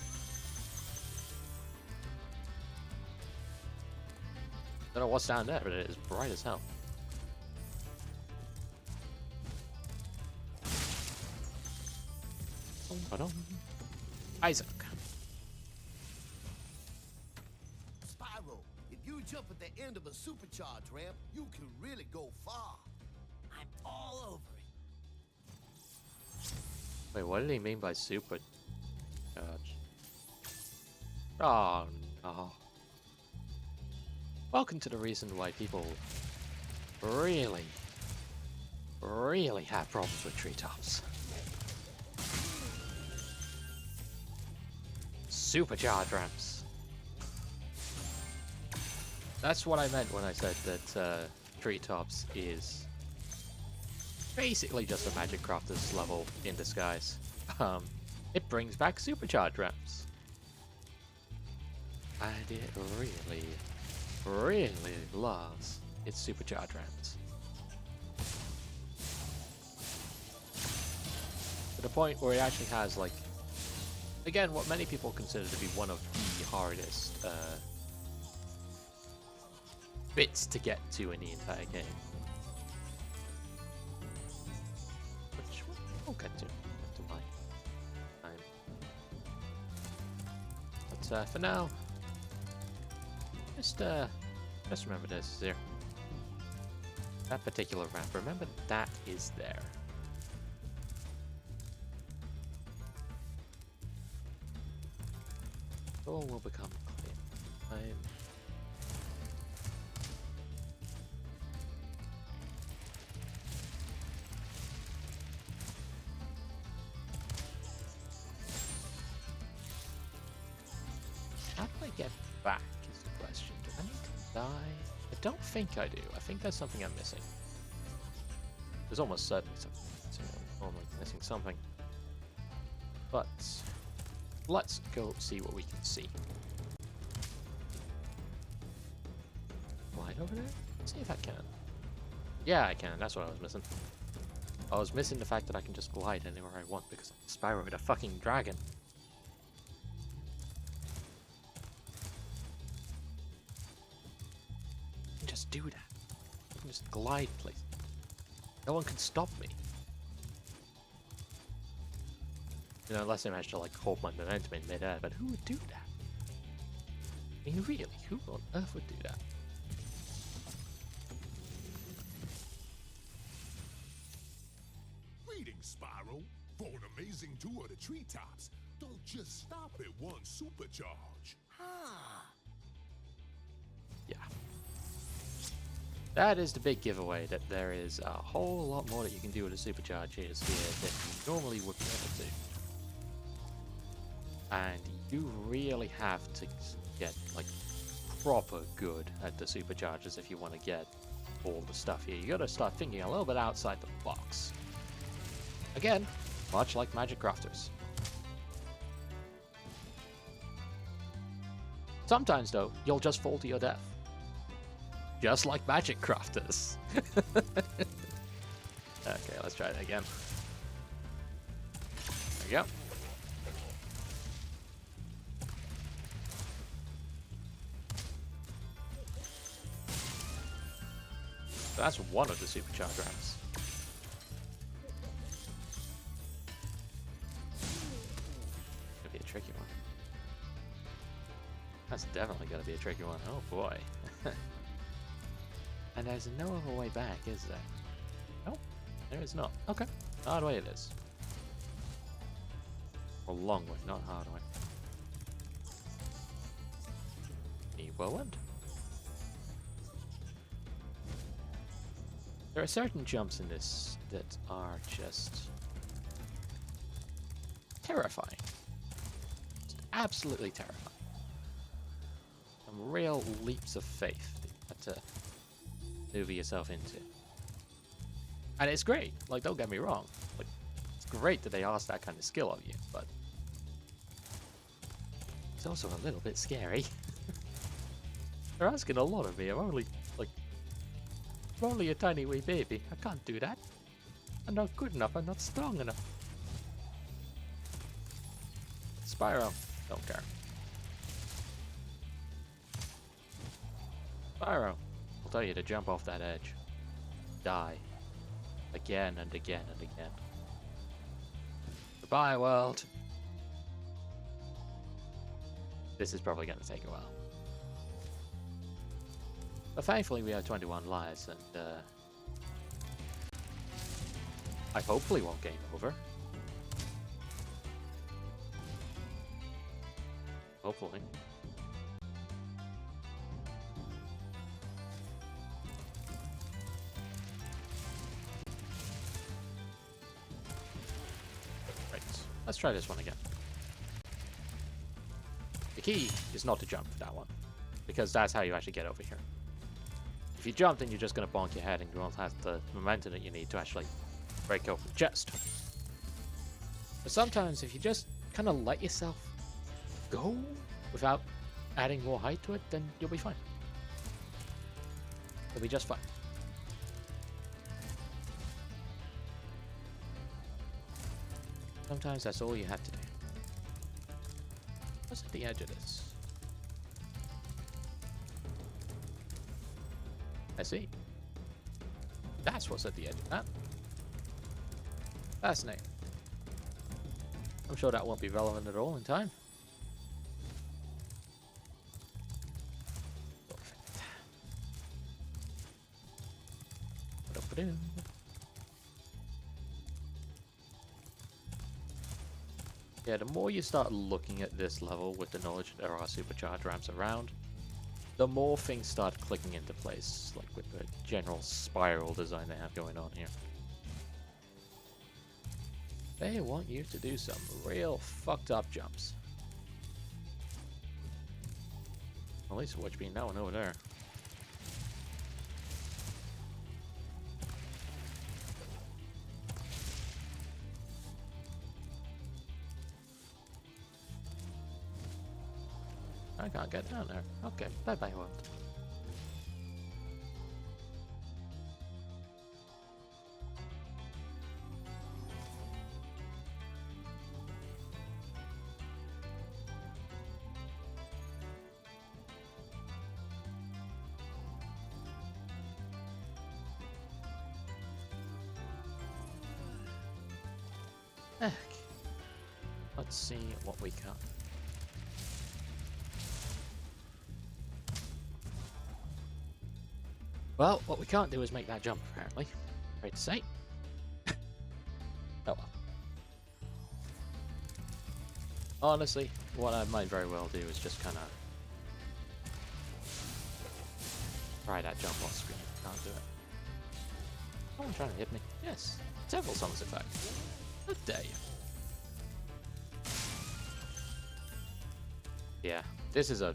Don't know what's down there, but it is bright as hell. Isaac. Spyro, if you jump at the end of a supercharge ramp, you can really go far. I'm all over it. Wait, what did he mean by super charge? Oh no. Welcome to the reason why people really have problems with treetops. Supercharge ramps. That's what I meant when I said that treetops is basically just a Magic Crafters level in disguise. It brings back supercharge ramps. And it really loves its supercharge ramps. To the point where it actually has, like, again, what many people consider to be one of the hardest bits to get to in the entire game. Which we'll get to my time. But for now, just remember this here. That particular ramp, remember that is there. All will become clear. How do I get back is the question. Do I need to die? I don't think I do. I think there's something I'm missing. There's almost certainly something I'm normally missing something. But let's go see what we can see. Glide over there? Let's see if I can. Yeah, I can. That's what I was missing. I was missing the fact that I can just glide anywhere I want because I'm Spyro with a fucking dragon. I can just do that. I can just glide places. No one can stop me. You know, unless I manage to, like, hold my momentum in mid-air, but who would do that? I mean, really, who on earth would do that? Greetings, Spyro. For an amazing tour of the treetops, don't just stop at one supercharge. Yeah. That is the big giveaway, that there is a whole lot more that you can do with a supercharge here than you normally would be able to. And you really have to get, like, proper good at the superchargers if you want to get all the stuff here. You gotta start thinking a little bit outside the box. Again, much like Magic Crafters. Sometimes, though, you'll just fall to your death. Just like Magic Crafters. Okay, let's try that again. There we go. So that's one of the supercharge ramps. Gonna be a tricky one. That's definitely gonna be a tricky one. Oh boy. And there's no other way back, is there? Nope. There is not. Okay. Hard way it is. Or long way, not hard way. The whirlwind. There are certain jumps in this that are just terrifying. Just absolutely terrifying. Some real leaps of faith that you have to maneuver yourself into. And it's great. Like, don't get me wrong. Like, it's great that they ask that kind of skill of you, but it's also a little bit scary. They're asking a lot of me. I'm only a tiny wee baby. I can't do that. I'm not good enough. I'm not strong enough. Spyro, don't care. Spyro, I'll tell you to jump off that edge. Die. Again and again and again. Goodbye, world. This is probably going to take a while. But thankfully we have 21 lives, and I hopefully won't game over. Hopefully. Right, let's try this one again. The key is not to jump for that one, because that's how you actually get over here. If you jump, then you're just going to bonk your head and you won't have the momentum that you need to actually break open the chest. But sometimes, if you just kind of let yourself go without adding more height to it, then you'll be fine. You'll be just fine. Sometimes that's all you have to do. What's at the edge of this? I see. That's what's at the edge of that. Fascinating. I'm sure that won't be relevant at all in time. Perfect. Yeah, the more you start looking at this level with the knowledge that there are supercharged ramps around, the more things start clicking into place, like with the general spiral design they have going on here. They want you to do some real fucked up jumps. At least watch me that one over there. I can't get down there. Okay, bye-bye world. Heck. Let's see what we can. Well, what we can't do is make that jump, apparently. Great to say. Oh well. Honestly, what I might very well do is just kind of try that jump on screen. Can't do it. Someone trying to hit me? Yes. Several summons, in fact. How dare you? Yeah, this is a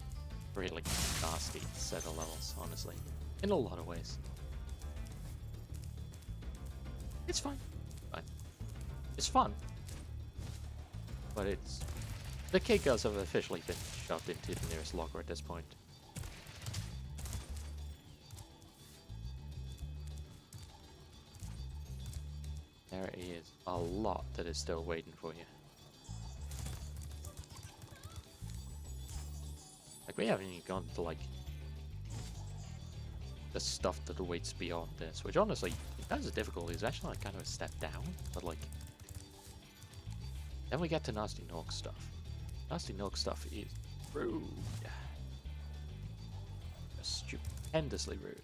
really nasty set of levels, honestly. In a lot of ways. It's fine. Fine. It's fun. But it's... The cake girls have officially been shoved into the nearest locker at this point. There is a lot that is still waiting for you. Like, we haven't even gone to, like, the stuff that awaits beyond this, which honestly, in terms of difficulty, is actually like kind of a step down, but like, then we get to Nasty Nog stuff. Nasty Nog stuff is rude. Just, stupendously rude.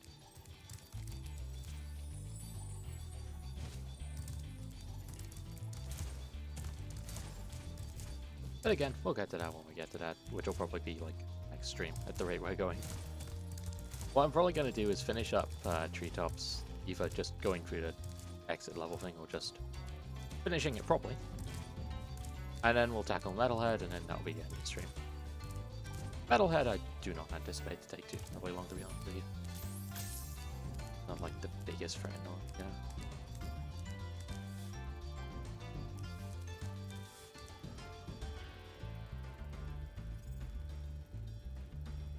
But again, we'll get to that when we get to that, which will probably be like next stream at the rate we're going. What I'm probably going to do is finish up Treetops, either just going through the exit level thing or just finishing it properly. And then we'll tackle Metalhead, and then that'll be the end of the stream. Metalhead I do not anticipate to take too terribly long, to be honest with you. Not like the biggest threat, or, you know.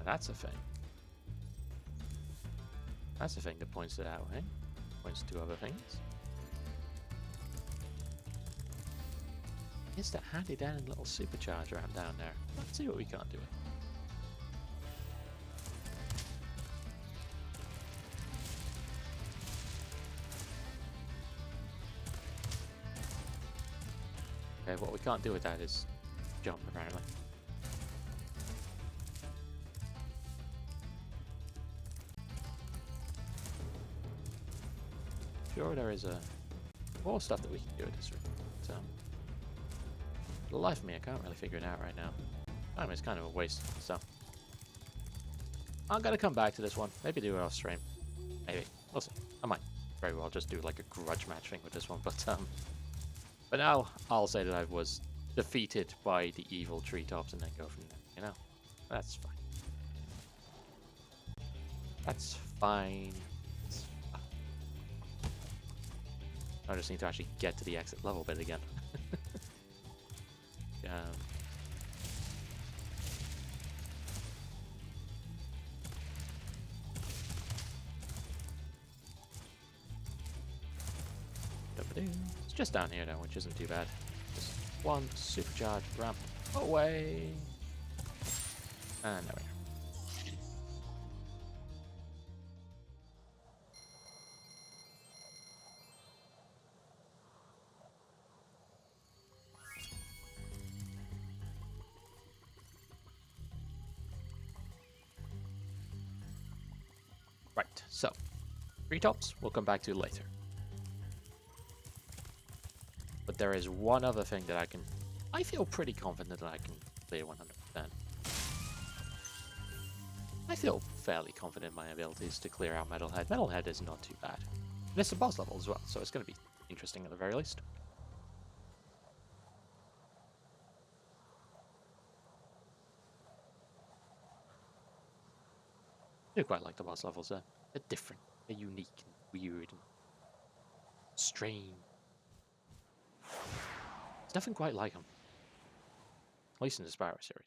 That's a thing. That's a thing that points it out, eh? Points to other things. Is that handy dandy little supercharger around down there? Let's see what we can't do it. Okay, what we can't do with that is jump, apparently. Sure, there is more stuff that we can do with this room. But, for the life of me, I can't really figure it out right now. Time is kind of a waste, so I'm gonna come back to this one. Maybe do it off stream. Maybe. We'll see. I might very well just do like a grudge match thing with this one, but now I'll say that I was defeated by the evil Treetops and then go from there, you know? That's fine. That's fine. I just need to actually get to the exit level bit again. It's just down here now, which isn't too bad. Just one supercharged ramp away. And there we go. Right, so Treetops we'll come back to later. But there is one other thing that I feel pretty confident that I can clear 100%. I feel fairly confident in my abilities to clear out Metalhead. Metalhead is not too bad. And it's a boss level as well, so it's going to be interesting at the very least. I do quite like the boss levels there. They're different, they're unique and weird and strange. There's nothing quite like them. At least in the Spyro series.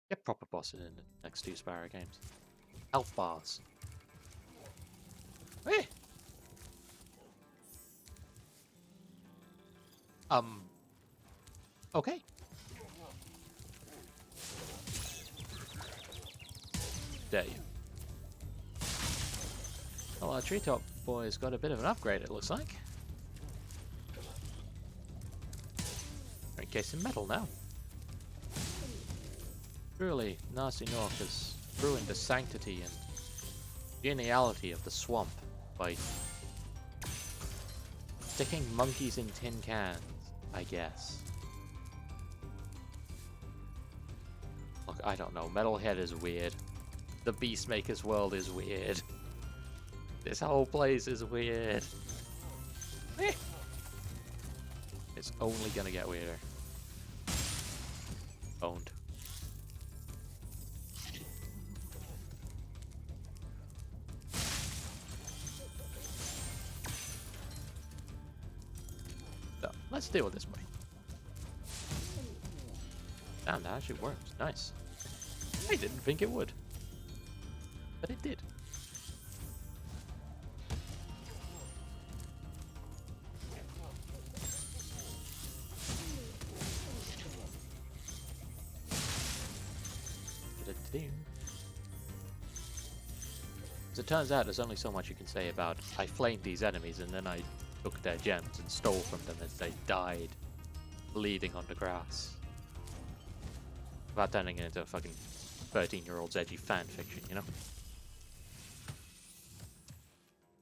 Get proper bosses in the next 2 Spyro games. Health bars. Eh! Okay. Dare you. Well, our Treetop boy's got a bit of an upgrade, it looks like. We're encased in metal now. Truly, Nasty Nork has ruined the sanctity and geniality of the swamp by sticking monkeys in tin cans, I guess. Look, I don't know. Metalhead is weird. The Beastmaker's world is weird. This whole place is weird. Eh. It's only gonna get weirder. Owned. So, let's deal with this way. Damn, that actually works. Nice. I didn't think it would. But it did. As it turns out, there's only so much you can say about I flamed these enemies and then I took their gems and stole from them as they died, bleeding on the grass. Without turning it into a fucking 13-year-old's edgy fan fiction, you know?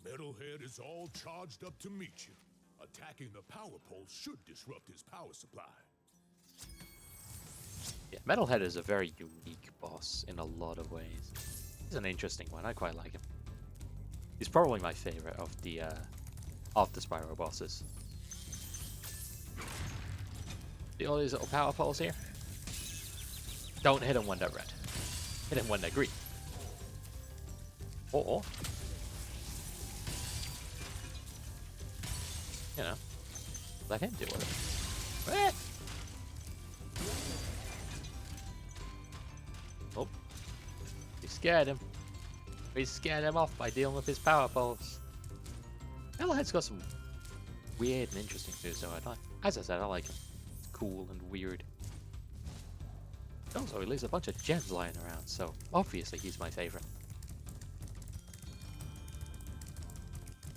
Metalhead is all charged up to meet you. Attacking the power pole should disrupt his power supply. Yeah, Metalhead is a very unique boss in a lot of ways. He's an interesting one. I quite like him. He's probably my favorite of the Spyro bosses. See all these little power poles here? Don't hit them when they're red. Hit them when they're green. Or, you know, let him deal with it. Eh! Oh, we scared him. We scared him off by dealing with his power poles. Metalhead's got some weird and interesting moves, though. As I said, I like him. It's cool and weird. Also, he leaves a bunch of gems lying around, so obviously he's my favorite.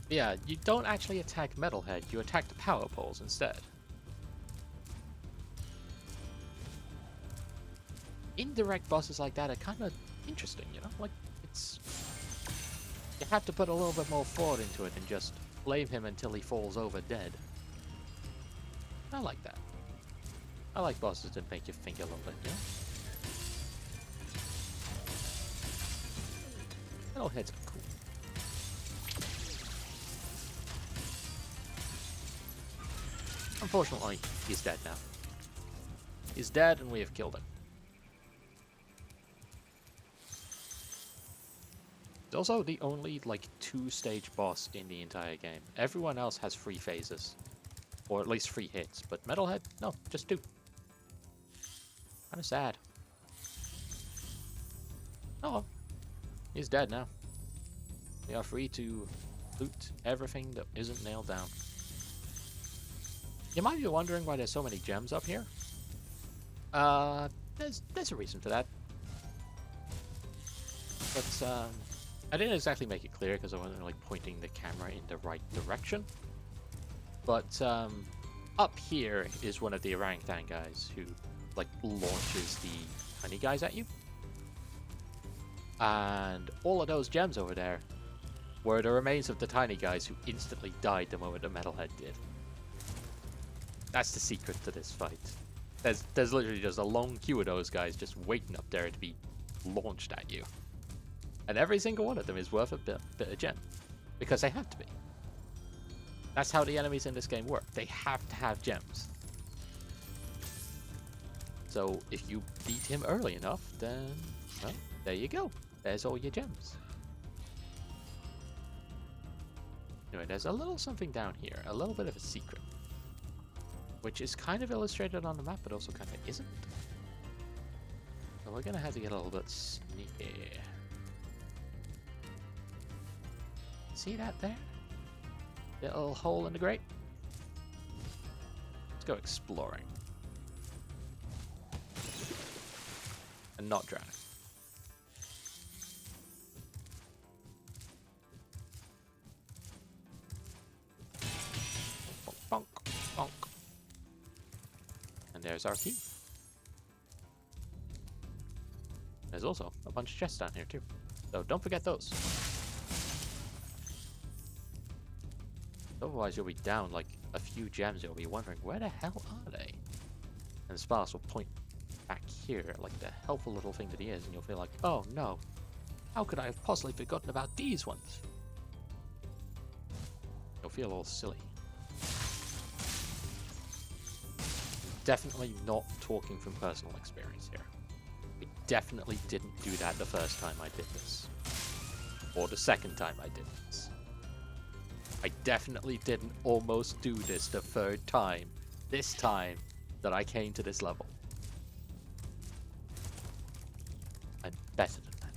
Yeah, you don't actually attack Metalhead, you attack the power poles instead. Indirect bosses like that are kind of interesting, you know? Like, it's... You have to put a little bit more thought into it than just blame him until he falls over dead. I like that. I like bosses that make you think a little bit, you know? Metalheads are cool. Unfortunately, he's dead now. He's dead and we have killed him. He's also the only, like, 2-stage boss in the entire game. Everyone else has 3 phases. Or at least 3 hits, but Metalhead, no, just 2. Kinda sad. Oh well. He's dead now. We are free to loot everything that isn't nailed down. You might be wondering why there's so many gems up here. There's a reason for that. But, I didn't exactly make it clear because I wasn't like pointing the camera in the right direction. But, up here is one of the orangutan guys who, like, launches the honey guys at you. And all of those gems over there were the remains of the tiny guys who instantly died the moment the Metalhead did. That's the secret to this fight. There's literally just a long queue of those guys just waiting up there to be launched at you. And every single one of them is worth a bit of gem. Because they have to be. That's how the enemies in this game work. They have to have gems. So if you beat him early enough, then, well, there you go. There's all your gems. Anyway, there's a little something down here. A little bit of a secret. Which is kind of illustrated on the map, but also kind of isn't. So we're going to have to get a little bit sneaky. See that there? Little hole in the grate? Let's go exploring. And not drowning. Bonk, bonk. And there's our key. There's also a bunch of chests down here too. So don't forget those. Otherwise you'll be down like a few gems. You'll be wondering, where the hell are they? And Sparse will point back here like the helpful little thing that he is, and you'll feel like, oh no, how could I have possibly forgotten about these ones? You'll feel all silly. Definitely not talking from personal experience here. I definitely didn't do that the first time I did this. Or the second time I did this. I definitely didn't almost do this the third time, this time, that I came to this level. I'm better than that.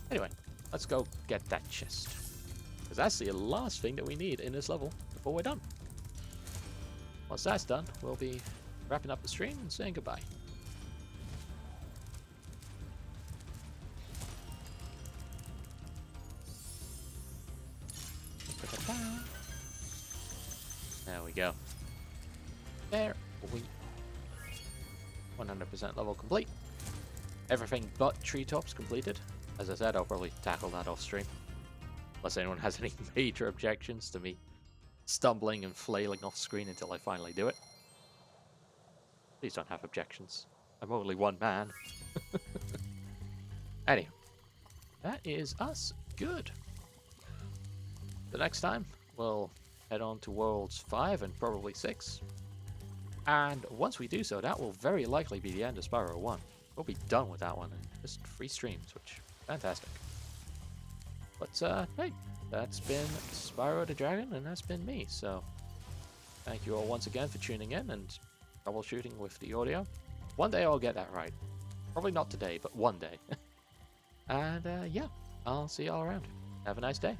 Anyway, let's go get that chest. Because that's the last thing that we need in this level before we're done. Once that's done, we'll be wrapping up the stream and saying goodbye. There we go. There we 100% level complete. Everything but treetops completed. As I said, I'll probably tackle that off stream. Unless anyone has any major objections to me stumbling and flailing off screen until I finally do it. Please don't have objections. I'm only one man. Anyway, that is us. Good. The next time, we'll head on to Worlds 5 and probably 6. And once we do so, that will very likely be the end of Spyro 1. We'll be done with that one and just free streams, which fantastic. But hey, that's been Spyro the Dragon, and that's been me. So thank you all once again for tuning in and troubleshooting with the audio. One day I'll get that right. Probably not today, but one day. And yeah, I'll see y'all around. Have a nice day.